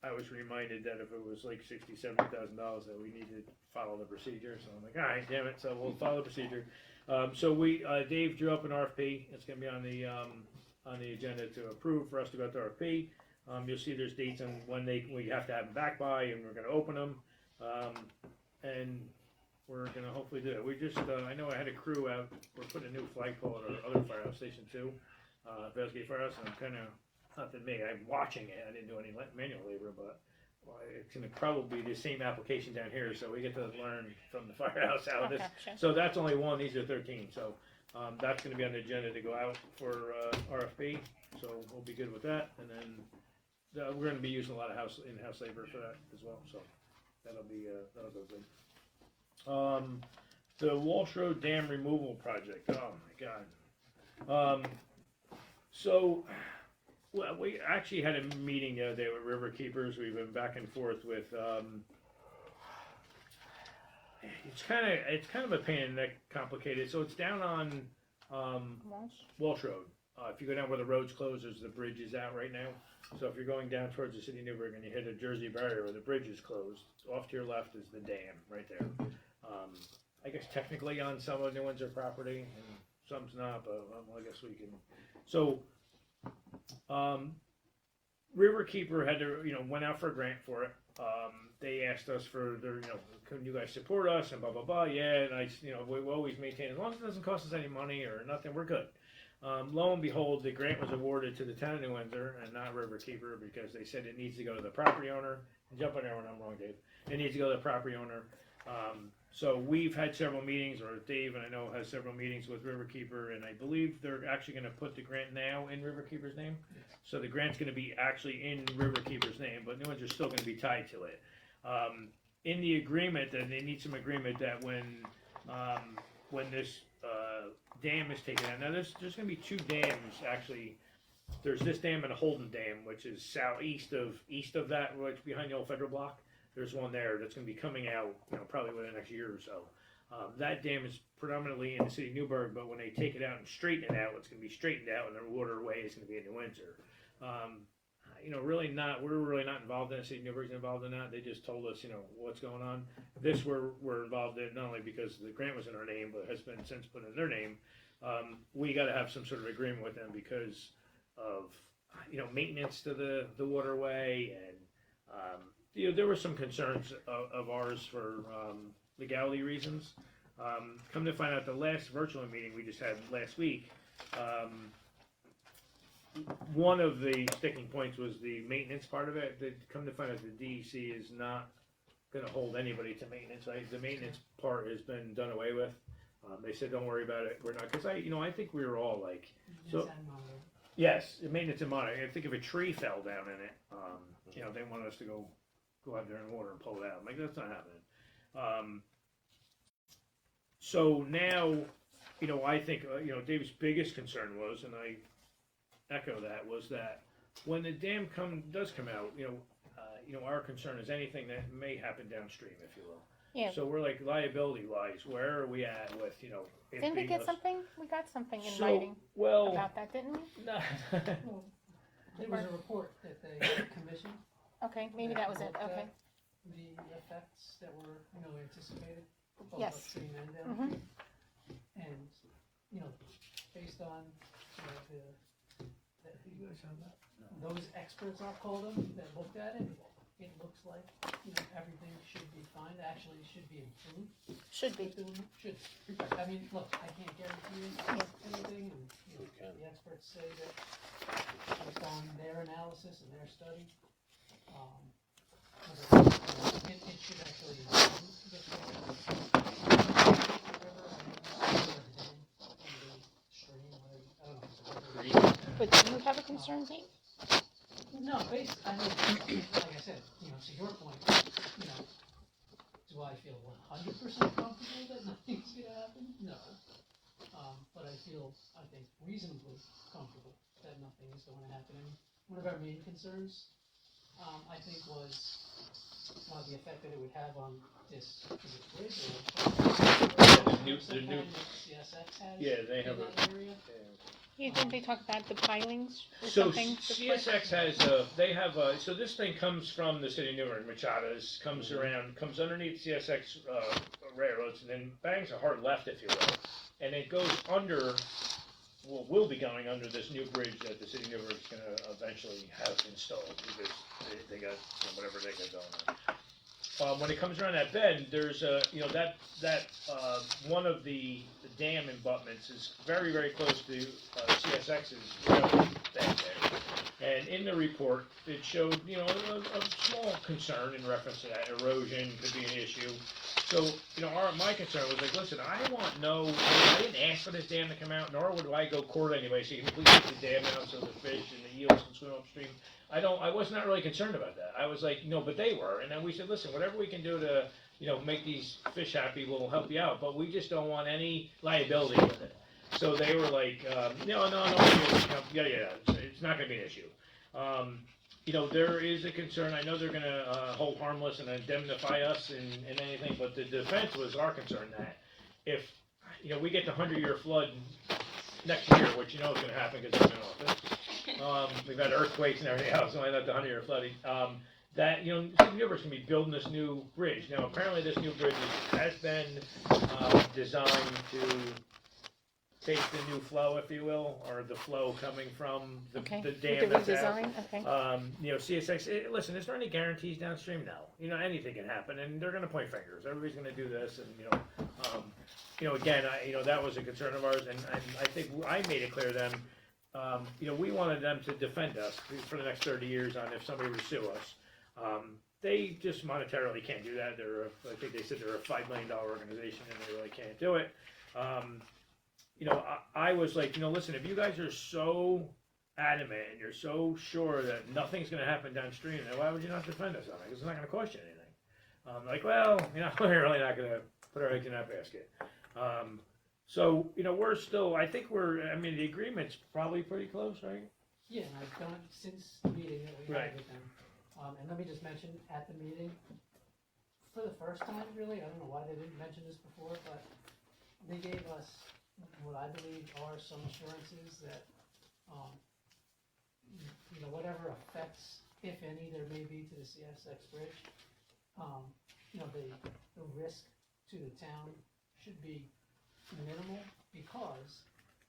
I was reminded that if it was like $60,000, $70,000 that we needed to follow the procedure. So I'm like, all right, damn it. So we'll follow the procedure. So Dave drew up an RFP. It's going to be on the agenda to approve for us to go to RFP. You'll see there's dates on when we have to have them back by, and we're going to open them. And we're going to hopefully do it. We just, I know I had a crew out. We're putting a new flagpole at our other firehouse station too, Vasgate Firehouse, and I'm kind of, not that me, I'm watching it. I didn't do any manual labor, but it's going to probably be the same application down here, so we get to learn from the firehouse how this. Gotcha. So that's only one. These are 13. So that's going to be on the agenda to go out for RFP. So we'll be good with that, and then we're going to be using a lot of in-house labor for that as well. So that'll go good. The Walsh Road Dam Removal Project. Oh my God. Well, we actually had a meeting the other day with River Keepers. We've been back and forth with. It's kind of a pain in the neck, complicated. So it's down on Walsh Road. If you go down where the road's closed, there's the bridge is out right now. So if you're going down towards the city of Newburgh and you hit a Jersey barrier where the bridge is closed, off to your left is the dam right there. I guess technically on some of New Windsor property, and some's not, but I guess we can. So. Riverkeeper had to, went out for a grant for it. They asked us for their, can you guys support us and blah, blah, blah. Yeah, and I, we always maintain, as long as it doesn't cost us any money or nothing, we're good. Lo and behold, the grant was awarded to the town of New Windsor and not Riverkeeper because they said it needs to go to the property owner. Jump on there when I'm wrong, Dave. It needs to go to the property owner. So we've had several meetings, or Dave and I know has several meetings with Riverkeeper, and I believe they're actually going to put the grant now in Riverkeeper's name. So the grant's going to be actually in Riverkeeper's name, but New Windsor's still going to be tied to it. In the agreement, and they need some agreement that when this dam is taken out, now there's going to be 2 dams actually. There's this dam and a Holden Dam, which is east of that, which behind the old Federal Block. There's one there that's going to be coming out, probably within the next year or so. That dam is predominantly in the city of Newburgh, but when they take it out and straighten it out, it's going to be straightened out, and the waterway is going to be in New Windsor. We're really not involved in it. City of Newburgh's involved in that. They just told us, what's going on. This we're involved in, not only because the grant was in our name, but has been since put in their name. We got to have some sort of agreement with them because of, maintenance to the waterway, and there were some concerns of ours for legality reasons. Come to find out, the last virtual meeting we just had last week, one of the sticking points was the maintenance part of it. Come to find out, the DEC is not going to hold anybody to maintenance. Right? The maintenance part has been done away with. They said, don't worry about it. We're not, because I think we were all like, so. Yes, maintenance and monitoring. I think if a tree fell down in it, they wanted us to go out there in water and pull it out. I'm like, that's not happening. So now, I think, Dave's biggest concern was, and I echo that, was that when the dam does come out, our concern is anything that may happen downstream, if you will. Yeah. So we're like liability wise, where are we at with, it Didn't we being get a- something? We got something in So, writing well, about that, didn't we? no. Well, there was a report that they commissioned. Okay, maybe that was it, looked at okay. The effects that were, anticipated, both Yes. upstream and Mhm. downstream. And, based on, those experts, I'll call them, that looked at it, it looks like, everything should be fine, actually should be improved. Should be. Should, I mean, look, I can't guarantee anything, and, the experts say that based on their analysis and their study, it should actually improve the But do you have a concern, Pete? No, like I said, to your point, do I feel 100% comfortable that nothing's gonna happen? No. But I think reasonably comfortable that nothing is going to happen. And one of our main concerns, I think, was the effect that it would have on this bridge or The new- CSX has Yeah, they have in a- that area. You think they talk about the pilings or So something? CSX has so this thing comes from the city of Newark, Machadas, comes underneath CSX railroads, and then bangs a hard left, if you will, and it goes under, will be going under this new bridge that the city of Newark is gonna eventually have installed, because they got, whatever they got going on. When it comes around that bend, there's one of the dam abutments is very, very close to CSX's railroad bed there. And in the report, it showed, a small concern in reference to that. Erosion could be an issue. So, my concern was like, listen, I didn't ask for this dam to come out, nor would I go court anyway, so you can please take the dam out so the fish and the eels can swim upstream. I was not really concerned about that. I was like, but they were. And then we said, listen, whatever we can do to, make these fish happy will help you out, but we just don't want any liability with it. So they were like, no, it's not gonna be an issue. There is a concern, I know they're gonna, hold harmless and indemnify us in anything, but the defense was our concern that if, we get the 100-year flood next year, which is gonna happen because it's in office. We've had earthquakes and everything else, so I not the 100-year flooding. That City of Newark's gonna be building this new bridge. Now, apparently, this new bridge has been designed to take the new flow, if you will, or the flow coming from the Okay, dam with the that's out. redesign, okay. CSX. Listen, is there any guarantees downstream? No. Anything can happen, and they're gonna point fingers. Everybody's gonna do this, and again, that was a concern of ours, and I think I made it clear to them. We wanted them to defend us for the next 30 years on if somebody were to sue us. They just monetarily can't do that. I think they said they're a $5 million organization and they really can't do it. I was like, listen, if you guys are so adamant and you're so sure that nothing's going to happen downstream, then why would you not defend us on it? Because it's not going to cost you anything. We're really not going to put our eggs in that basket. So, we're still, the agreement's probably pretty close, right? Yeah, and I've done it since the meeting that we Right. had with them. And let me just mention, at the meeting, for the first time, really, I don't know why they didn't mention this before, but they gave us what I believe are some assurances that, whatever effects, if any, there may be to the CSX bridge, the risk to the town should be minimal, because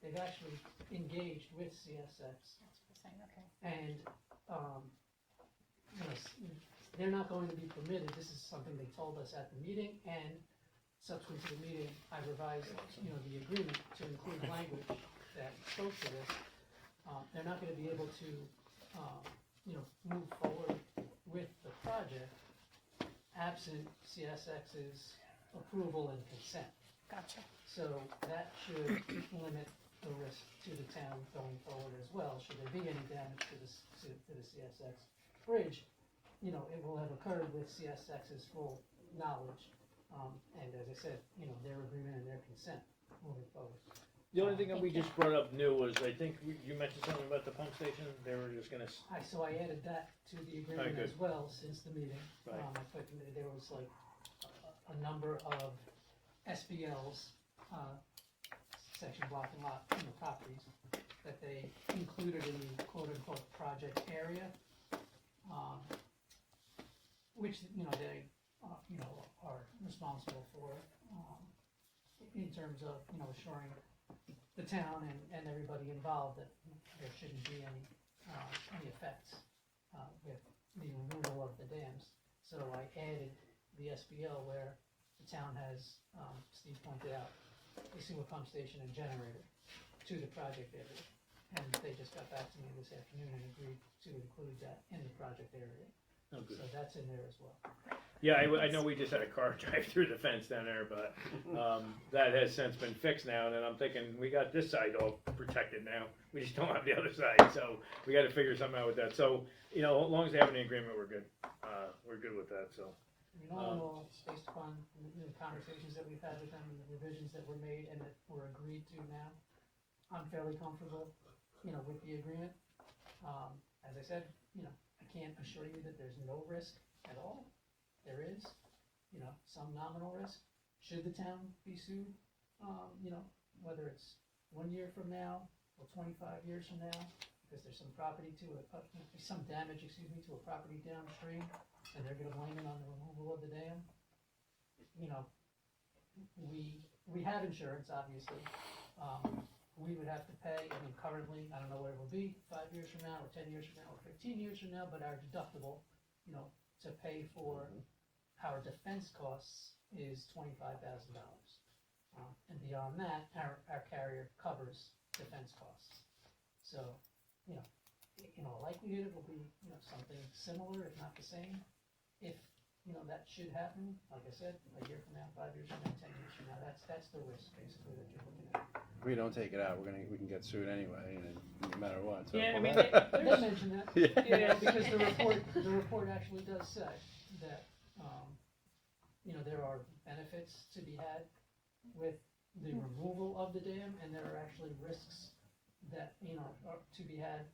they've actually engaged with CSX. Okay. And, they're not going to be permitted, this is something they told us at the meeting, and subsequent to the meeting, I revised, the agreement to include language that spoke to this. They're not gonna be able to, move forward with the project absent CSX's approval and consent. Gotcha. So that should limit the risk to the town going forward as well, should there be any damage to the CSX bridge. It will have occurred with CSX's full knowledge, and as I said, their agreement and their consent moving forward. The only thing that we just brought up new was, I think you mentioned something about the pump station, they were just gonna, So I added that to the agreement good. as well since the meeting. Right. I put, there was like a number of SBLs, section block and lot, properties that they included in the quote-unquote project area. Which, they, are responsible for, in terms of, assuring the town and everybody involved that there shouldn't be any effects, with the removal of the dams. So I added the SBL where the town has, Steve pointed out, a sewer pump station and generator to the project area. And they just got back to me this afternoon and agreed to include that in the project area. oh, good. So that's in there as well. Yeah, I know we just had a car drive through the fence down there, but, that has since been fixed now, and then I'm thinking, we got this side all protected now, we just don't have the other side, so we gotta figure something out with that, so, as long as they have an agreement, we're good, with that, so. I mean, all in all, based upon the conversations that we've had with them and the revisions that were made and that were agreed to now, I'm fairly comfortable, with the agreement. As I said, I can't assure you that there's no risk at all. There is, some nominal risk. Should the town be sued, whether it's 1 year from now or 25 years from now, because there's some property some damage, to a property downstream, and they're gonna blame it on the removal of the dam. We have insurance, obviously. We would have to pay, currently, I don't know what it will be, 5 years from now, or 10 years from now, or 15 years from now, but our deductible, to pay for our defense costs is $25,000. And beyond that, our carrier covers defense costs. So, in all likelihood, it will be, something similar, if not the same. If, that should happen, like I said, a year from now, 5 years from now, 10 years from now, that's the risk, basically, that you're looking at. If we don't take it out, we can get sued anyway, no matter what, so. Yeah, I mean, They mentioned that, Yeah. because the report actually does say that, there are benefits to be had with the removal of the dam, and there are actually risks that, are to be had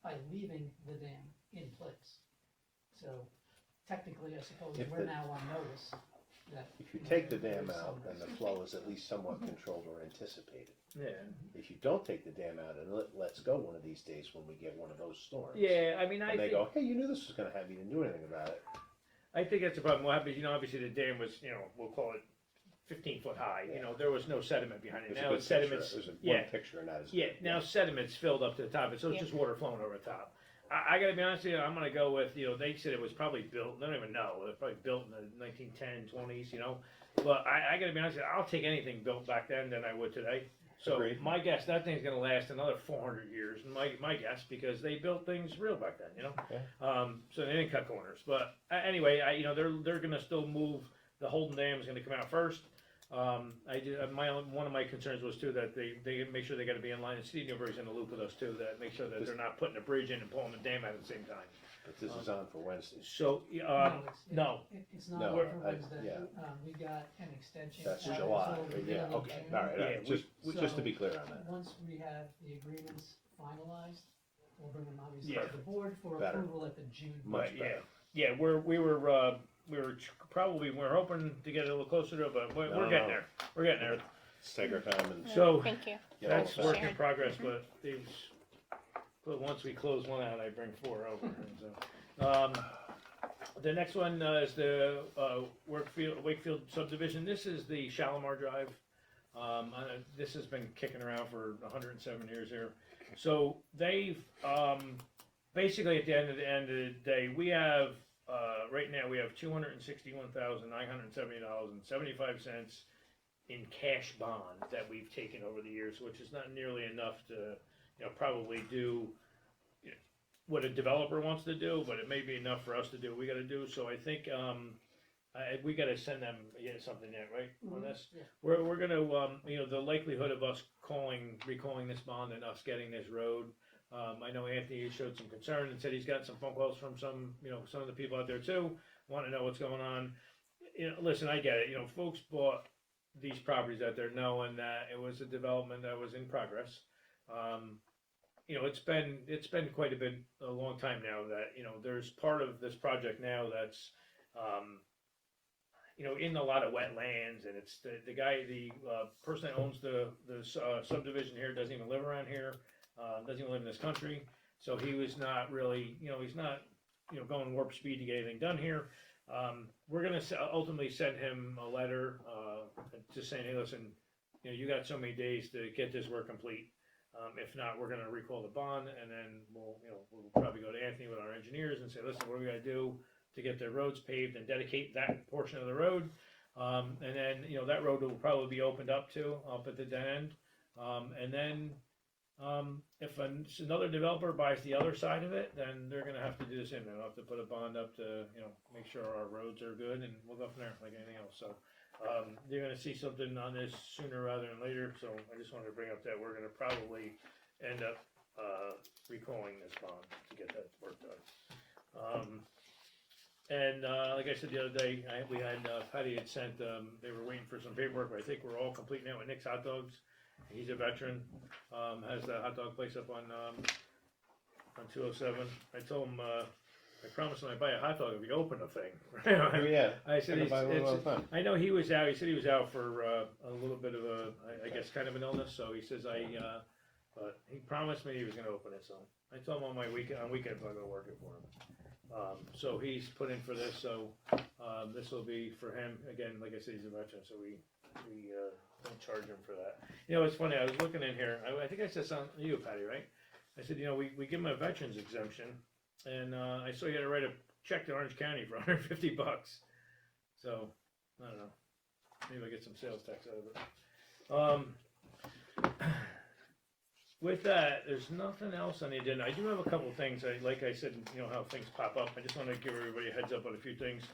by leaving the dam in place. So technically, I suppose, If we're the- now on notice that. If you take the there dam is out, some then the risk. flow is at least somewhat controlled or anticipated. yeah. If you don't take the dam out and let's go one of these days when we get one of those storms. Yeah, I mean, I And they think, go, hey, you knew this was gonna happen, you didn't do anything about it. I think that's the problem, what happens, obviously the dam was, we'll call it 15 foot high, there was no sediment behind it, There's a now good it's sediments, picture, there's yeah. one picture and that is. Yeah, now sediment's filled up to the top, so it's Yeah. just water flowing over the top. I gotta be honest with you, I'm gonna go with, they said it was probably built, I don't even know, it was probably built in the 1910s, 20s, but I gotta be honest with you, I'll take anything built back then than I would today. So Agreed. my guess, that thing's gonna last another 400 years, my guess, because they built things real back then, Yeah. so they didn't cut corners. But anyway, they're gonna still move, the Holden Dam is gonna come out first. One of my concerns was too that they make sure they gotta be in line, and Steve Newberry's in the loop with us too, that make sure that they're not putting a bridge in and pulling the dam out at the same time. But this is on for Wednesday. So, No, no, it's not No, for I- Wednesday. yeah. We got an extension. That's out July, until the yeah, beginning of okay, June. all right, Yeah, just to be clear on that. Once we have the agreements finalized, we'll bring them obviously Yeah. to the board for Better. approval at the June. Much Right, better. yeah, we're hoping to get a little closer to it, but we're No, getting no. there, we're getting there. Let's take our time and. So, Thank you. get all that's the work facts. in progress, but once we close one out, I bring 4 over. And so, the next one is the Wakefield subdivision. This is the Shalimar Drive. This has been kicking around for 107 years here. So they've basically at the end of the day, we have right now we have $261,970.75 in cash bonds that we've taken over the years, which is not nearly enough to, probably do what a developer wants to do, but it may be enough for us to do what we gotta do, so I think, we gotta send them, something yet, right, on this? Yeah. We're gonna, the likelihood of us recalling this bond and us getting this road, I know Anthony showed some concern and said he's got some phone calls from some of the people out there too, wanna know what's going on. Listen, I get it, folks bought these properties out there, knowing that it was a development that was in progress. You know, it's been quite a long time now that, you know, there's part of this project now that's, you know, in a lot of wetlands, and it's the guy, the person that owns the subdivision here doesn't even live around here, doesn't even live in this country, so he was not really, you know, he's not, you know, going warp speed to get anything done here. We're gonna ultimately send him a letter, just saying, hey, listen, you know, you got so many days to get this work complete. If not, we're gonna recall the bond, and then we'll probably go to Anthony with our engineers and say, listen, what do we gotta do to get the roads paved and dedicate that portion of the road? And then, you know, that road will probably be opened up at the dead end. And then, if another developer buys the other side of it, then they're gonna have to do the same. They'll have to put a bond up to, you know, make sure our roads are good, and we'll go from there like anything else. So, you're gonna see something on this sooner rather than later, so I just wanted to bring up that we're gonna probably end up, recalling this bond to get that work done. And, like I said the other day, Patty had sent, they were waiting for some paperwork, but I think we're all complete now with Nick's Hot Dogs. He's a veteran, has the hot dog place up on 207. I told him, I promised him I'd buy a hot dog if he opened the thing. Oh, yeah. I said, I can buy one all the time. I know he was out. He said he was out for a little bit of I guess, kind of an illness. So he says but he promised me he was going to open it. So I told him on weekends I'm going to work it for him. So he's put in for this. So this will be for him again. Like I said, he's a veteran, so we don't charge him for that. You know, it's funny. I was looking in here. I think I said something to you, Patty, right? I said, you know, we give him a veterans exemption. And I saw you had to write a check to Orange County for $150. So I don't know. Maybe I'll get some sales tax out of it. With that, there's nothing else on the agenda. I do have a couple of things. Like I said, you know how things pop up. I just want to give everybody a heads up on a few things.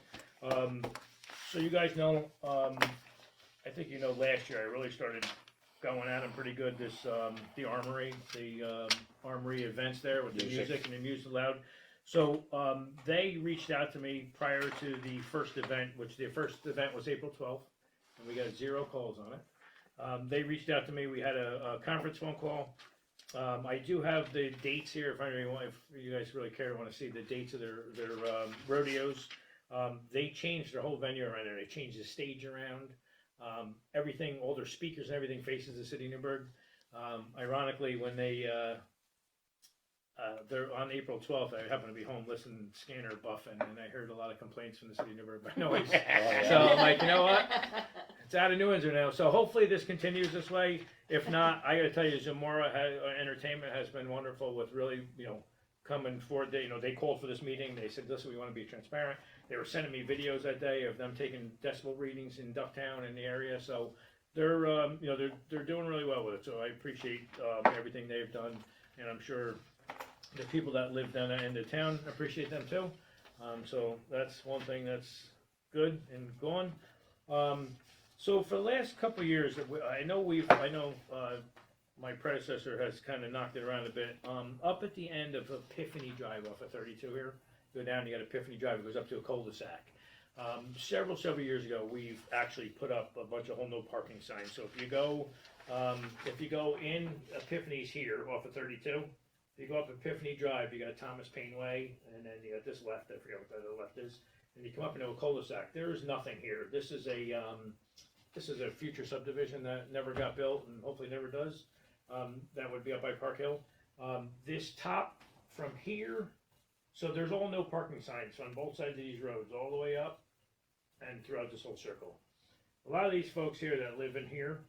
So you guys know, I think you know last year I really started going at them pretty good. This the Armory events there with the music and the music loud. So they reached out to me prior to the first event, which the first event was April 12th, and we got 0 calls on it. They reached out to me. We had a conference phone call. I do have the dates here. If you guys really care, want to see the dates of their rodeos. They changed their whole venue around there. They changed the stage around. Everything, all their speakers and everything faces the city of Newburgh. Ironically, when they're on April 12th, I happened to be home listening to Scanner buffing, and I heard a lot of complaints from the city of Newburgh by noise. So I'm like, you know what? It's out of New Windsor now. So hopefully this continues this way. If not, I got to tell you, Zamora Entertainment has been wonderful with really, you know, coming forward. They called for this meeting. They said, listen, we want to be transparent. They were sending me videos that day of them taking decibel readings in Ducktown and the area. So they're doing really well with it. So I appreciate everything they've done, and I'm sure the people that live down that end of town appreciate them too. So that's one thing that's good and gone. So for the last couple of years, I know my predecessor has kind of knocked it around a bit. Up at the end of Epiphany Drive off of 32 here, go down, you got Epiphany Drive, it goes up to a cul-de-sac. Several years ago, we've actually put up a bunch of whole no parking signs. So if you go in Epiphany's here off of 32, if you go up Epiphany Drive, you got Thomas Paine Way, and then you got this left, I forget what the other left is, and you come up into a cul-de-sac. There is nothing here. This is a future subdivision that never got built and hopefully never does. That would be up by Park Hill. This top from here, so there's all no parking signs on both sides of these roads, all the way up and throughout this whole circle. A lot of these folks here that live in here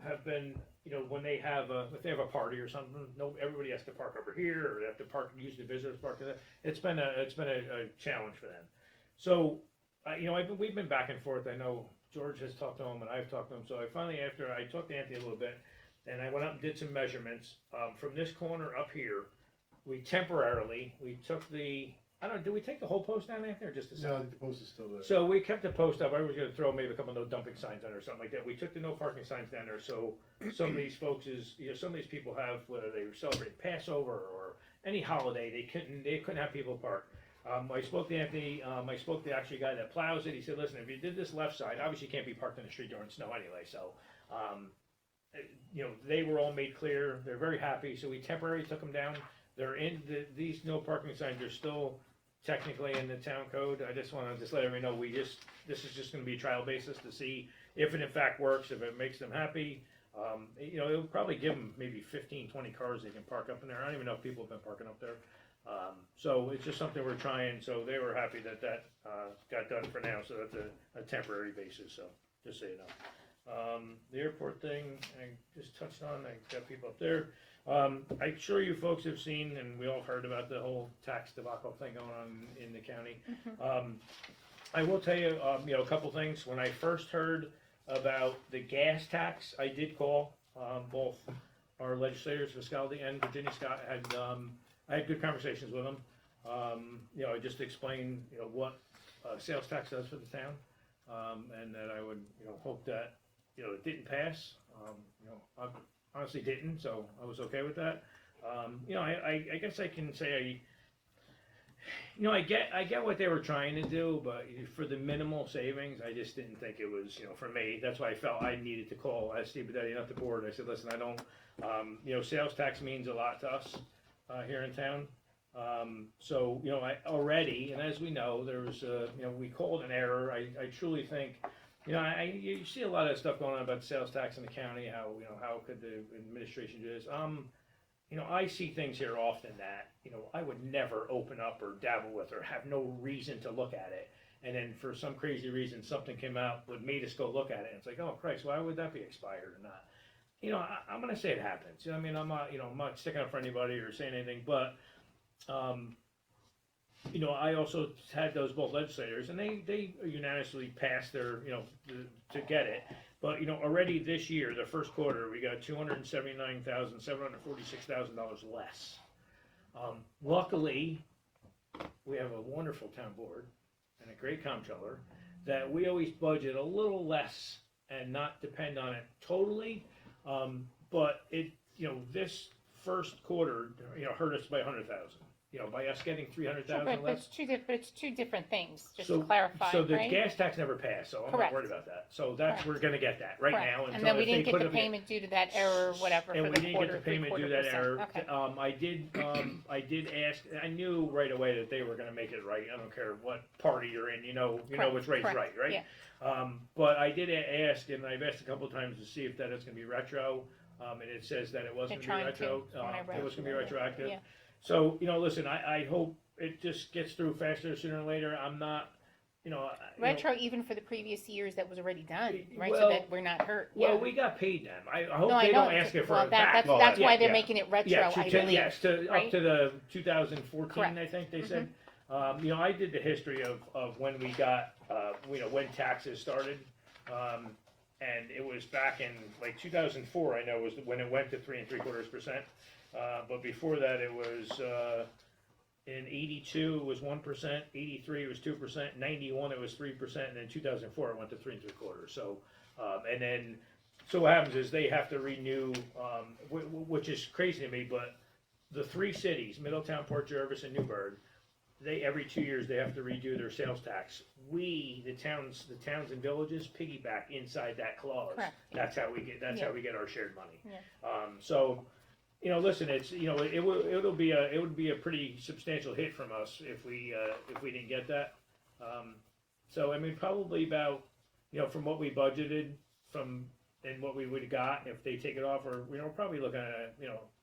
have been, you know, when they have if they have a party or something, everybody has to park over here, or they have to use the visitors park. It's been a challenge for them. So, we've been back and forth. I know George has talked to him, and I've talked to him. So I finally, after I talked to Anthony a little bit, and I went up and did some measurements from this corner up here. We took the. I don't know, do we take the whole post down, Anthony, or just the side? No, the post is still there. So we kept the post up. I was going to throw maybe a couple of no dumping signs on it or something like that. We took the no parking signs down there. So some of these folks some of these people have, whether they were celebrating Passover or any holiday, they couldn't have people park. I spoke to Anthony, I spoke to actually a guy that plows it, he said, listen, if you did this left side, obviously you can't be parked in the street during snow anyway, so, you know, they were all made clear, they're very happy, so we temporarily took them down. They're in, these no parking signs are still technically in the town code. I just wanna let everybody know, this is just gonna be a trial basis to see if it in fact works, if it makes them happy. You know, it'll probably give them maybe 15, 20 cars they can park up in there. I don't even know if people have been parking up there. So it's just something we're trying, so they were happy that got done for now, so that's a temporary basis, so just so you know. The airport thing, I just touched on, I got people up there. I'm sure you folks have seen, and we all heard about the whole tax debacle thing going on in the county. I will tell you, you know, a couple things. When I first heard about the gas tax, I did call both our legislators, Viscaldi and Virginia Scott. I had good conversations with them. You know, I just explained, you know, what sales tax does for the town, and that I would, you know, hope that, you know, it didn't pass. You know, I honestly didn't, so I was okay with that. You know, I guess I can say you know, I get what they were trying to do, but for the minimal savings, I just didn't think it was, you know, for me. That's why I felt I needed to call Steve Bedetti up the board. I said, listen, I don't, you know, sales tax means a lot to us here in town. So, you know, I already, and as we know, there was, you know, we called an error. I truly think, you know, you see a lot of stuff going on about sales tax in the county. How, you know, how could the administration do this? You know, I see things here often that, you know, I would never open up or dabble with or have no reason to look at it. And then for some crazy reason, something came out that made us go look at it. And it's like, oh, Christ, why would that be expired or not? You know, I'm going to say it happens. You know, I mean, I'm not, you know, I'm not sticking up for anybody or saying anything, but, you know, I also had those both legislators, and they unanimously passed their, you know, to get it. But, you know, already this year, the first quarter, we got $279,746,000 less. Luckily, we have a wonderful town board and a great comptroller that we always budget a little less and not depend on it totally. But it, you know, this first quarter, you know, hurt us by 100,000. You know, by us getting 300,000 But less. it's two different things, just to clarify, So the right? gas tax never passed, so I'm not Correct. worried about that. So that's, Correct. we're gonna get that right Correct. now. And until then we if they didn't get put the up- payment due to that error or whatever And for we the didn't quarter, get the payment due to 3/4%. that error. Okay. I did ask, I knew right away that they were gonna make it right. I don't care what party you're in, you know Correct. what's right's Correct. right, right? Yeah. But I did ask, and I've asked a couple of times to see if that is gonna be retro, and it says that it wasn't They're gonna be trying retro. to, when I read It was gonna be it. retroactive. Yeah. So, you know, listen, I hope it just gets through faster sooner or later. I'm not, you know. Retro even for the previous years that was already done, right, so Well- that we're not hurt. Well, Yeah. we got paid them. I hope No, I they know. don't ask it for Well, it back. that's why they're Yeah. making it retro, Yeah, I believe. yes, up right? to the 2014, Correct. I think they said. You know, I did the history of when we got, you know, when taxes started. And it was back in like 2004, I know, was when it went to 3 3/4%. But before that, it was, in 82, it was 1%, 83, it was 2%, 91, it was 3%, and then 2004, it went to 3 3/4. So, and then, so what happens is they have to renew, which is crazy to me, but the three cities, Middletown, Port Jervis, and Newburgh, they, every 2 years, they have to redo their sales tax. We, the towns and villages, piggyback inside that clause. Correct. That's how we get, Yeah. how we get our shared money. Yeah. So, you know, listen, it's, you know, it would be a pretty substantial hit from us if we didn't get that. So I mean, probably about, you know, from what we budgeted and what we would have got if they take it off, or, you know, we're probably looking at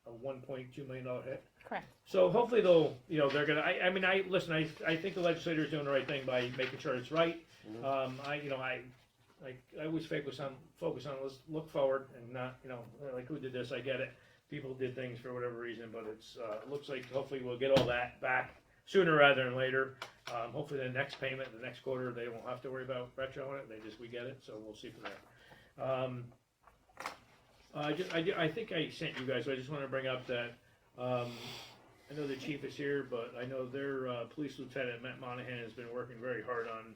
a $1.2 million hit. Correct. So hopefully they'll, you know, they're gonna. I mean, I think the legislator's doing the right thing by making sure it's right. I always focus on let's look forward and not, you know, like who did this? I get it. People did things for whatever reason, but it looks like hopefully we'll get all that back sooner rather than later. Hopefully the next payment, the next quarter, they won't have to worry about retro on it. We get it. So we'll see from there. I think I sent you guys. So I just want to bring up that. I know the chief is here, but I know their police lieutenant, Matt Monahan, has been working very hard on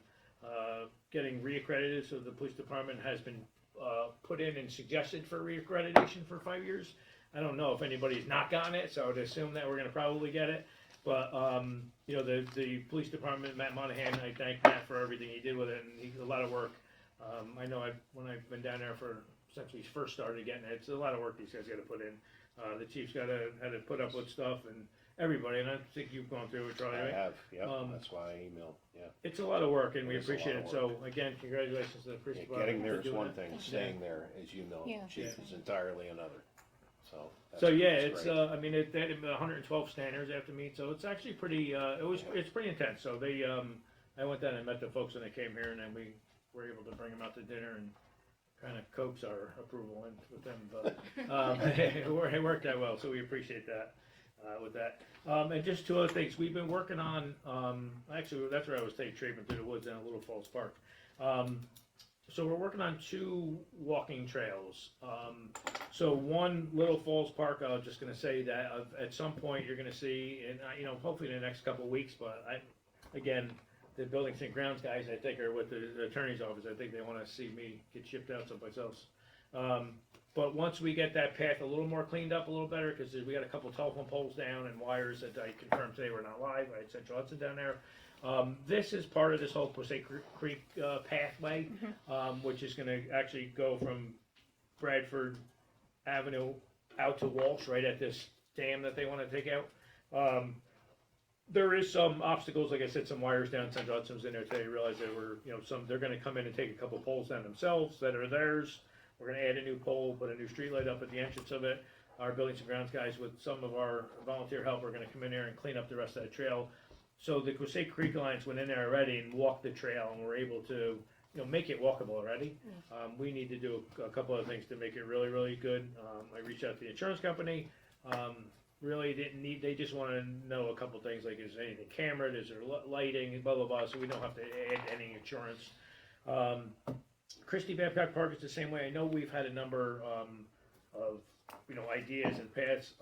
getting reaccredited. So the police department has been put in and suggested for reaccreditation for 5 years. I don't know if anybody's not gotten it, so I would assume that we're going to probably get it. But, you know, the police department, Matt Monahan, I thank Matt for everything he did with it, and he did a lot of work. I know when I've been down there since we first started getting it, it's a lot of work these guys gotta put in. The chief's had to put up with stuff and everybody, and I think you've gone through it, Charlie, I right? have, yep, Um, that's why I emailed, yeah. It's a lot of work, and we It is a lot appreciate of it, so, again, congratulations to the police Yeah, department. getting there for is doing one it. thing, staying there, as you know, Yeah. chief, is entirely another, so. So, yeah, that's it's, great. I mean, they had 112 standards after meet, so it's actually pretty, it's pretty intense, so they, I went down and met the folks when they came here, and then we were able to bring them out to dinner and kind of coax our approval in with them, but, it worked out well, so we appreciate that, with that. And just two other things, we've been working on, actually, that's where I was taking treatment through the woods down at Little Falls Park. So we're working on 2 walking trails. So one, Little Falls Park, I was just gonna say that at some point you're gonna see, and, you know, hopefully in the next couple of weeks, but again, the buildings and grounds guys, I think, are with the attorney's office, I think they wanna see me get shipped out someplace else. But once we get that path a little more cleaned up, a little better, because we got a couple telephone poles down and wires that I confirmed today were not live. I had Central Hudson down there. This is part of this whole Passaic Creek pathway, which is going to actually go from Bradford Avenue out to Walsh, right at this dam that they want to take out. There is some obstacles, like I said, some wires down. Central Hudson was in there today. Realized there were, you know, they're going to come in and take a couple poles down themselves that are theirs. We're gonna add a new pole, put a new street light up at the entrance of it. Our buildings and grounds guys with some of our volunteer help are gonna come in there and clean up the rest of that trail. So the Passaic Creek Alliance went in there already and walked the trail, and we're able to, you know, make it walkable already. We need to do a couple of things to make it really, really good. I reached out to the insurance company. Really didn't need, they just wanna know a couple things, like is there anything camera, is there lighting, blah, blah, blah, so we don't have to add any insurance. Christie Babcock Park is the same way. I know we've had a number of, you know, ideas and paths.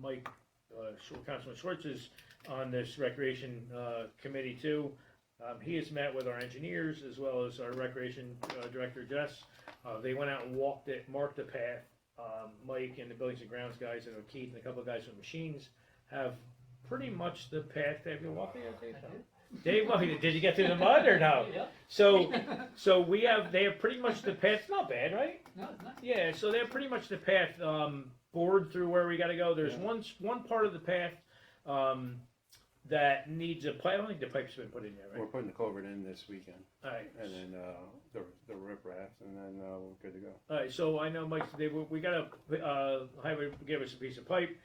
Mike, Councilman Schwartz is on this recreation committee too. He has met with our engineers as well as our recreation director, Jess. They went out and walked it, marked the path. Mike and the buildings and grounds guys, and Keith and a couple of guys with machines have pretty much the path. Have you walked it yet, Dave? Dave, well, did you get through the mud or no? Yeah. So they have pretty much the path. Not bad, right? No, it's not. Yeah. So they have pretty much the path bored through where we got to go. There's one part of the path that needs a pipe. I don't think the pipe's been put in yet, right? We're putting the culvert in this weekend, All right. and then, the riprap, and then, we're good to go. All right. So I know Mike. We got to highway give us a piece of pipe.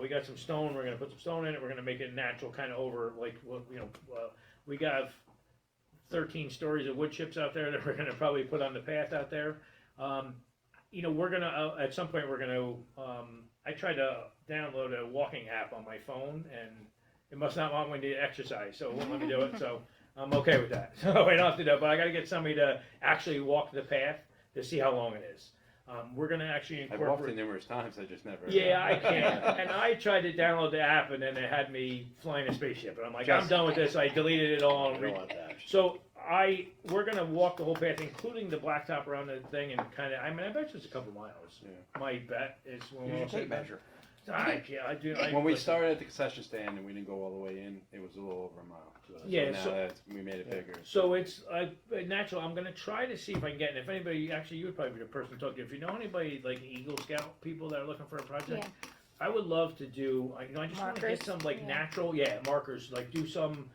We got some stone. We're gonna put some stone in it. We're gonna make it natural, kind of over like you know. We got 13 stories of wood chips out there that we're gonna probably put on the path out there. You know, we're gonna at some point we're gonna. I tried to download a walking app on my phone, and it must not want me to exercise, so it won't let me do it. So I'm okay with that. So I don't have to do it, but I got to get somebody to actually walk the path to see how long it is. We're gonna actually I've walked incorporate. it numerous times, I just never. Yeah, I can't. And I tried to download the app, and then it had me flying a spaceship. And I'm like, I'm done with this. I deleted it all. I And don't want that. so we're gonna walk the whole path, including the blacktop around the thing, and kind of. I mean, I bet you it's a couple miles. Yeah. My bet is when Use we're your all said tape and measure. done. I can't. I do. When we started at the concession stand and we didn't go all the way in, it was a little over a mile. Yeah, Now so- that we made it bigger. So it's natural. I'm gonna try to see if I can get. And if anybody, actually, you would probably be the person to talk to. If you know anybody like Eagle Scout people that are looking for a project, Yeah. I would love to do. I just want to get Markers, some like yeah. natural, markers. Like do some,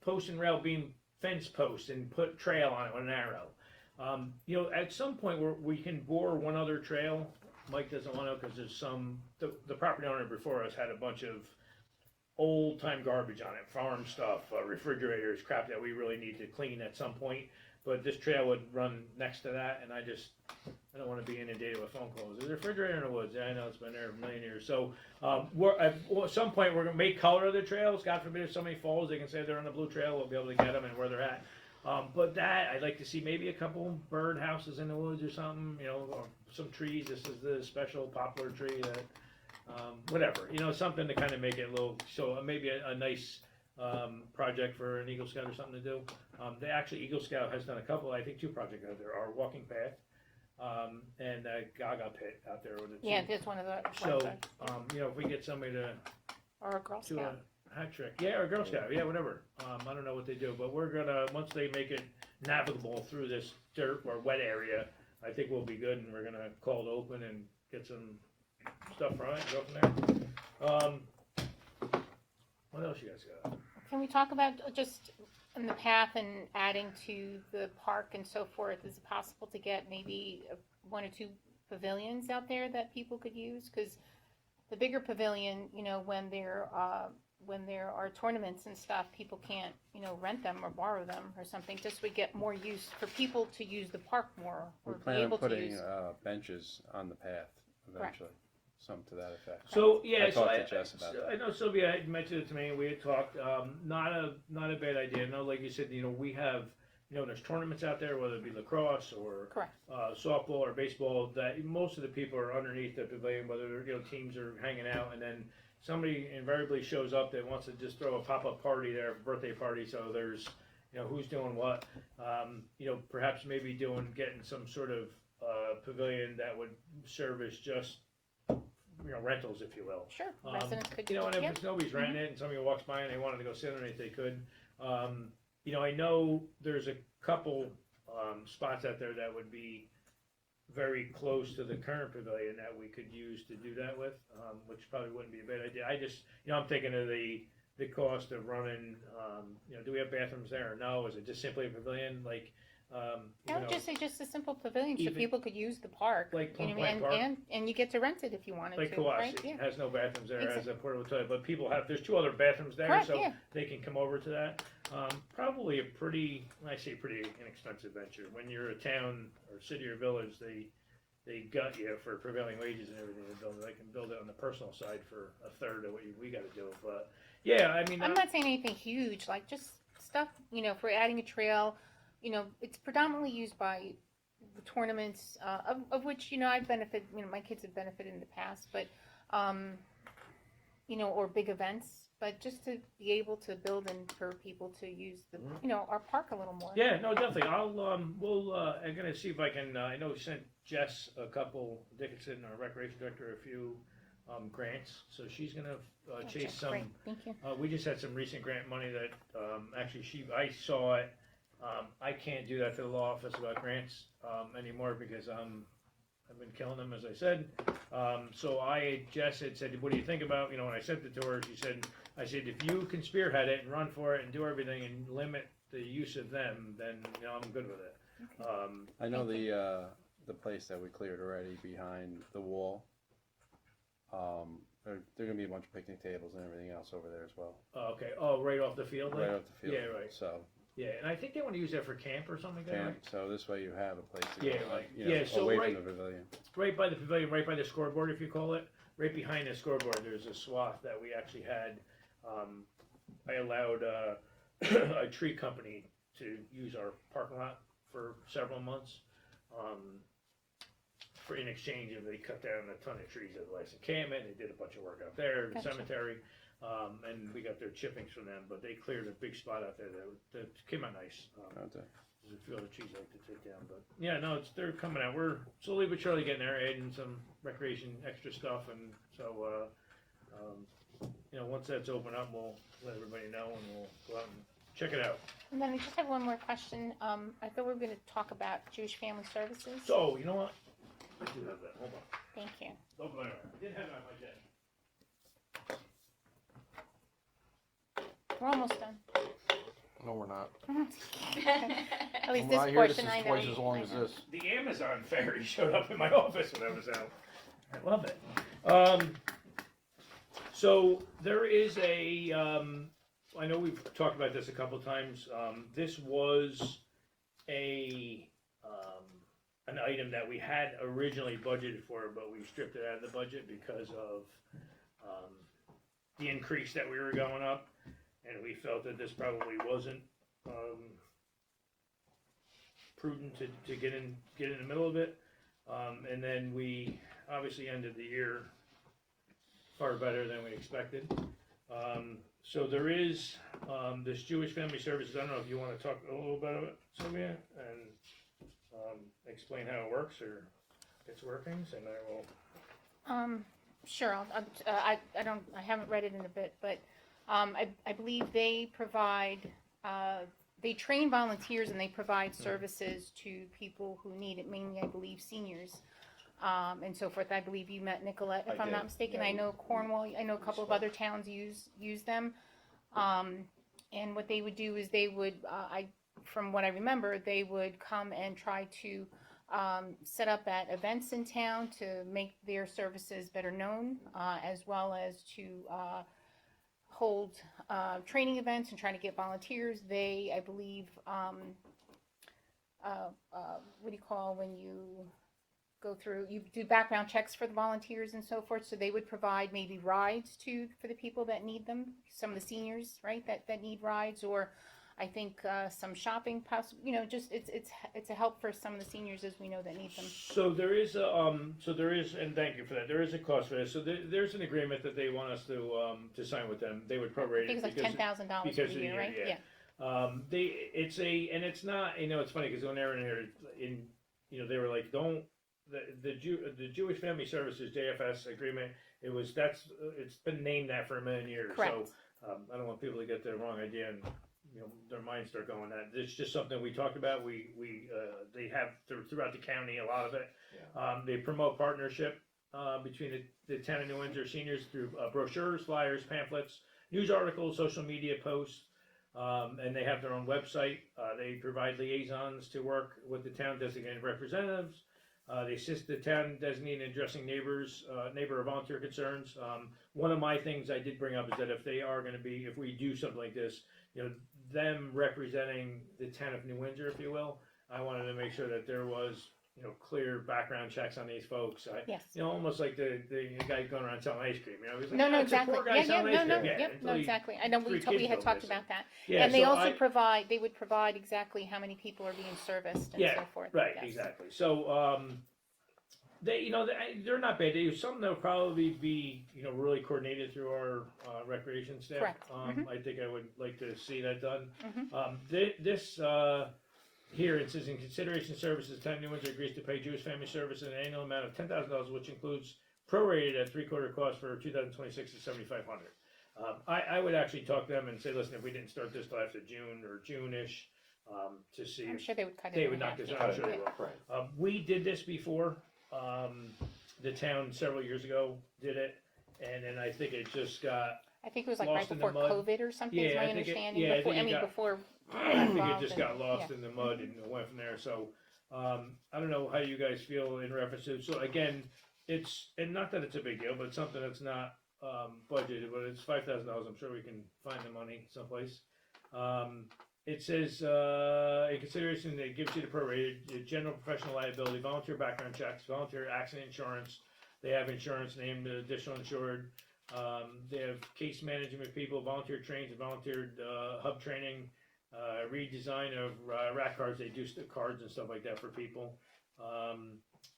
post and rail beam fence posts and put trail on it with an arrow. At some point we can bore one other trail. Mike doesn't want to because there's some. The property owner before us had a bunch of old time garbage on it, farm stuff, refrigerators, crap that we really need to clean at some point. But this trail would run next to that, and I don't want to be inundated with phone calls. There's a refrigerator in the woods. Yeah, I know it's been there a million years. So at some point we're gonna make color of the trails. God forbid if somebody falls, they can say they're on the blue trail. We'll be able to get them and where they're at. But I'd like to see maybe a couple bird houses in the woods or something. Or some trees. This is the special poplar tree that. Whatever, something to kind of make it a little, so maybe a nice project for an Eagle Scout or something to do. Eagle Scout has done a couple, I think 2 projects out there, our walking path, and a Gaga pit out there with it. Yeah, there's one of the. So, if we get somebody to or a Girl to Scout. a hat trick. Yeah, or Girl Scout, yeah, whatever. I don't know what they do, but we're gonna, once they make it navigable through this dirt or wet area, I think we'll be good, and we're gonna call it open and get some stuff from it, go from there. What else you guys got? Can we talk about just in the path and adding to the park and so forth? Is it possible to get maybe one or two pavilions out there that people could use? Because the bigger pavilion, you know, when there are tournaments and stuff, people can't, you know, rent them or borrow them or something. Just would get more use for people to use the park more We or be plan on able to putting use. benches on the path eventually, something to that effect. So, yeah, I so talked to Jess about that. I know Sylvia had mentioned it to me, and we had talked, not a bad idea. No, like you said, you know, we have, you know, there's tournaments out there, whether it be lacrosse or Correct. softball or baseball, that most of the people are underneath the pavilion, whether, you know, teams are hanging out, and then somebody invariably shows up that wants to just throw a pop-up party there, birthday party, so there's, you know, who's doing what. You know, perhaps maybe getting some sort of pavilion that would service just, you know, rentals, if you will. Sure, residents could. You know, and if yeah. it's nobody's renting it and somebody walks by and they wanted to go sit underneath, they could. You know, I know there's a couple spots out there that would be very close to the current pavilion that we could use to do that with, which probably wouldn't be a bad idea. I just, you know, I'm thinking of the cost of running, you know, do we have bathrooms there or no? Is it just simply a pavilion? Like, I you would know, just say just a simple pavilion so Even- people could use the park. Like you know, Plum Point and, Park? and you get to rent it if you wanted like to, Kawasi, right? Yeah. it has no bathrooms there, it has Exactly. a portable toilet, but people have, there's two other bathrooms there, Correct, so yeah. they can come over to that. Probably a pretty, I say pretty inexpensive venture. When you're a town or city or village, they gut you for prevailing wages and everything to build it. They can build it on the personal side for a third of what we gotta do, but, yeah, I mean. I'm not saying anything huge, like just stuff, you know, for adding a trail. You know, it's predominantly used by the tournaments, of which, you know, I've benefited, you know, my kids have benefited in the past, but, you know, or big events, but just to be able to build and for people to use the, you know, our park a little more. Yeah, no, definitely. I'm gonna see if I can, I know we sent Jess a couple, Dickinson, our recreation director, a few, grants, so she's gonna, Gotcha. chase some. Great, thank you. We just had some recent grant money that, actually I saw it. I can't do that for the law office about grants, anymore because, I've been killing them, as I said. So Jess had said, what do you think about, you know, when I sent it to her, I said, if you can spearhead it and run for it and do everything and limit the use of them, then, you know, I'm good with it. I know the place that we cleared already behind the wall. There are gonna be a bunch of picnic tables and everything else over there as well, Okay, oh, right off the field? right like? off the field. Yeah, right. So, Yeah, and I think they want to use that for camp or something like that, camp, right? so this way you have a place to go, Yeah, like, right. you know, Yeah, so away right- from the pavilion. Right by the pavilion, right by the scoreboard, if you call it, right behind the scoreboard, there's a swath that we actually had. I allowed a tree company to use our parking lot for several months. For in exchange, if they cut down a ton of trees at the last encampment, they did a bunch of work out there, the Gotcha. cemetery, and we got their chippings from them. But they cleared a big spot out there that came out nice. Okay. There's a few other trees I like to take down, but yeah, no, they're coming out. We're slowly but surely getting there, adding some recreation extra stuff, and so you know, once that's open up, we'll let everybody know, and we'll go out and check it out. And then I just have one more question. I thought we were going to talk about Jewish Family Services. So you know what? I do have that. Hold on. Thank you. Don't go anywhere. I didn't have it on my desk. We're almost done. No, we're not. At least From this what I hear, this portion is I know. twice as long as this. The Amazon ferry showed up in my office when I was out. I love it. So there is I know we've talked about this a couple of times. This was an item that we had originally budgeted for, but we stripped it out of the budget because of the increase that we were going up, and we felt that this probably wasn't prudent to get in the middle of it. And then we obviously ended the year far better than we expected. So there is this Jewish Family Services. I don't know if you want to talk a little bit about it, Sylvia, and explain how it works or its workings, and I will. Sure, I haven't read it in a bit, but, I believe they provide, they train volunteers and they provide services to people who need it, mainly, I believe, seniors, and so forth. I believe you met Nicolette, if I I'm not did, mistaken. yeah, I know Cornwall, I know a couple of other towns use them. And what they would do is they would, from what I remember, they would come and try to set up at events in town to make their services better known, as well as to hold training events and trying to get volunteers. They, I believe, what do you call when you go through, you do background checks for the volunteers and so forth, so they would provide maybe rides for the people that need them, some of the seniors, right, that need rides, or I think some shopping, just it's a help for some of the seniors, as we know, that need them. So there is and thank you for that. There is a cost for this. So there's an agreement that they want us to sign with them. They would prorate I think it it's like $10,000 for because the of the year, right? yeah. It's not, it's funny because when they were in here, they were like, don't, the Jewish Family Services JFS agreement, it's been named that for a million years. Correct. So I don't want people to get the wrong idea and their minds start going that. It's just something we talked about. They have throughout the county a lot of it. Yeah. They promote partnership between the town of New Windsor seniors through brochures, flyers, pamphlets, news articles, social media posts, and they have their own website. They provide liaisons to work with the town designated representatives. They assist the town designated in addressing neighbor or volunteer concerns. One of my things I did bring up is that if we do something like this, them representing the town of New Windsor, if you will, I wanted to make sure that there was, clear background checks on these folks. Yes. Almost like the guy going around selling ice cream. He's like, No, it's a exactly. poor guy Yeah, selling ice cream. no, exactly. I know we kids had go talked missing. about that. Yeah, And they so also they would provide exactly how many people are being serviced and so forth. Right, Yes. exactly. So, they're not bad. There's something that'll probably be, really coordinated through our recreation staff. Correct. I think I would like to see that done. Mhm. This here it says in consideration services, town of New Windsor agrees to pay Jewish Family Services an annual amount of $10,000, which includes prorated at 3/4 cost for 2026 to $7,500. I would actually talk to them and say, listen, if we didn't start this till after June or June-ish, to see I'm if sure they would cut it they in would knock half. this Yeah. out. I'm sure they will. Right. We did this before. The town several years ago did it, and then I think it just got. I think it was like Lost right in the before mud. COVID or something, is Yeah, my I think it- understanding. yeah, I Before, think it got- before. I think it involved just in- got lost yeah. in the mud and it went from there. So I don't know how you guys feel in reference to. So again, and not that it's a big deal, but it's something that's not budgeted. But it's $5,000. I'm sure we can find the money someplace. It says in consideration it gives you the prorated general professional liability, volunteer background checks, volunteer accident insurance. They have insurance named additional insured. They have case management people, volunteer trains and volunteer hub training, redesign of rack cards. They do cards and stuff like that for people.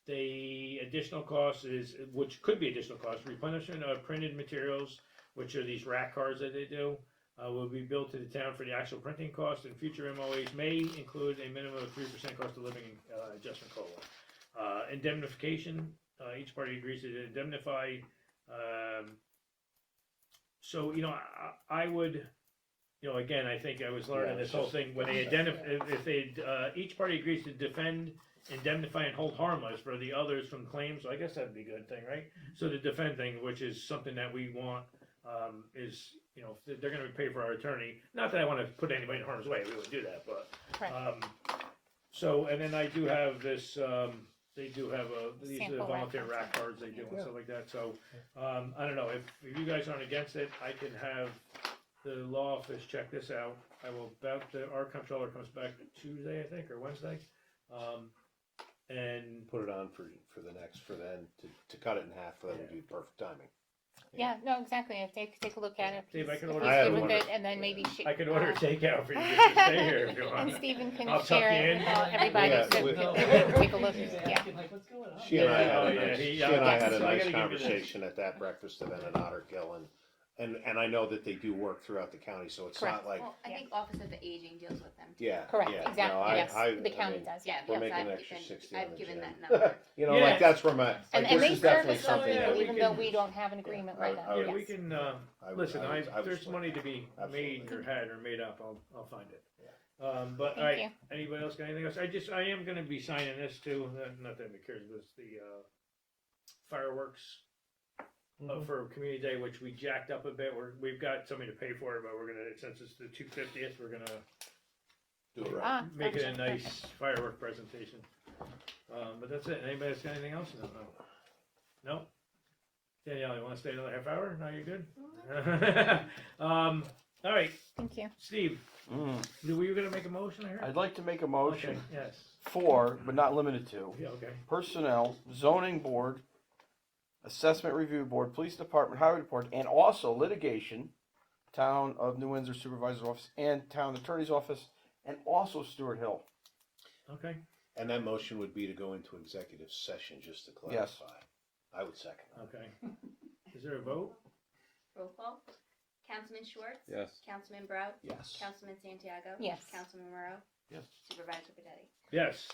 The additional cost which could be additional cost, replenishment of printed materials, which are these rack cards that they do, will be billed to the town for the actual printing cost, and future MOAs may include a minimum of 3% cost of living adjustment COLA. Indemnification, each party agrees to indemnify. So, I would, again, I think I was learning this whole thing, when they if they, each party agrees to defend, indemnify, and hold harmless for the others from claims, so I guess that'd be a good thing, right? So the defend thing, which is something that we want, is, if they're gonna pay for our attorney, not that I wanna put anybody in harm's way, we wouldn't do that, but, Right. so, and then I do have this, they do have these are the Sample volunteer rack rack cards they do and stuff like that, so, I don't know, if you guys aren't against it, I can have the law office check this out. I will our comptroller comes back Tuesday, I think, or Wednesday, and Put it on for then to cut it in half, for that would be perfect timing. Yeah, no, exactly. If they take a look at it, Dave, I can if order- he's I have good with one. it, and then maybe I can order takeout for you just to stay here if you want. And Stephen can I'll tuck share you it in. with everybody, Yeah, so we- can take a look. He's Yeah. asking, like, what's going on? She and I Yeah, had a yeah, nice, he- she and I yes, had a so I nice gotta give you this. conversation at that breakfast event in Otter Kill, and And I know that they do work throughout the county, so it's Correct. not like, Well, I think Office of the Aging deals with them. yeah. Correct, yeah, no, exactly, yes, I the county mean, does, yeah. We're yes, making I've an extra given- 60 I've on the given gym. that number. You know, Yeah. like, that's where my, like, And this they is definitely service something over that there, we even can- though we don't have an agreement with I them, would- we yes. can, I would- listen, I would there's split money that. to be Absolutely. made or had or made up, I'll find it. But, Thank alright, you. anybody else got anything else? I am gonna be signing this too, not that anybody cares, but it's the, fireworks for Community Day, which we jacked up a bit, we've got somebody to pay for it, but we're gonna, since it's the 250th, we're gonna Do it right. Ah, make it a gotcha. nice firework presentation. But that's it, anybody else got anything else? No? Danielle, you wanna stay another half hour? No, you're good? Alright, Thank you. Steve, were you gonna make a motion here? I'd like to make a Okay, motion yes, for, but not limited to, yeah, okay, Personnel, Zoning Board, Assessment Review Board, Police Department, Highway Department, and also litigation, Town of New Windsor Supervisor's Office, and Town Attorney's Office, and also Stuart Hill. okay, And that motion would be to go into executive session, just to Yes. clarify. I would second. okay. Is there a vote? Roll call. Councilman Schwartz? Yes. Councilman Brown? Yes. Councilman Santiago? Yes. Councilman Morrow? Yes. Supervisor Padetti? Yes,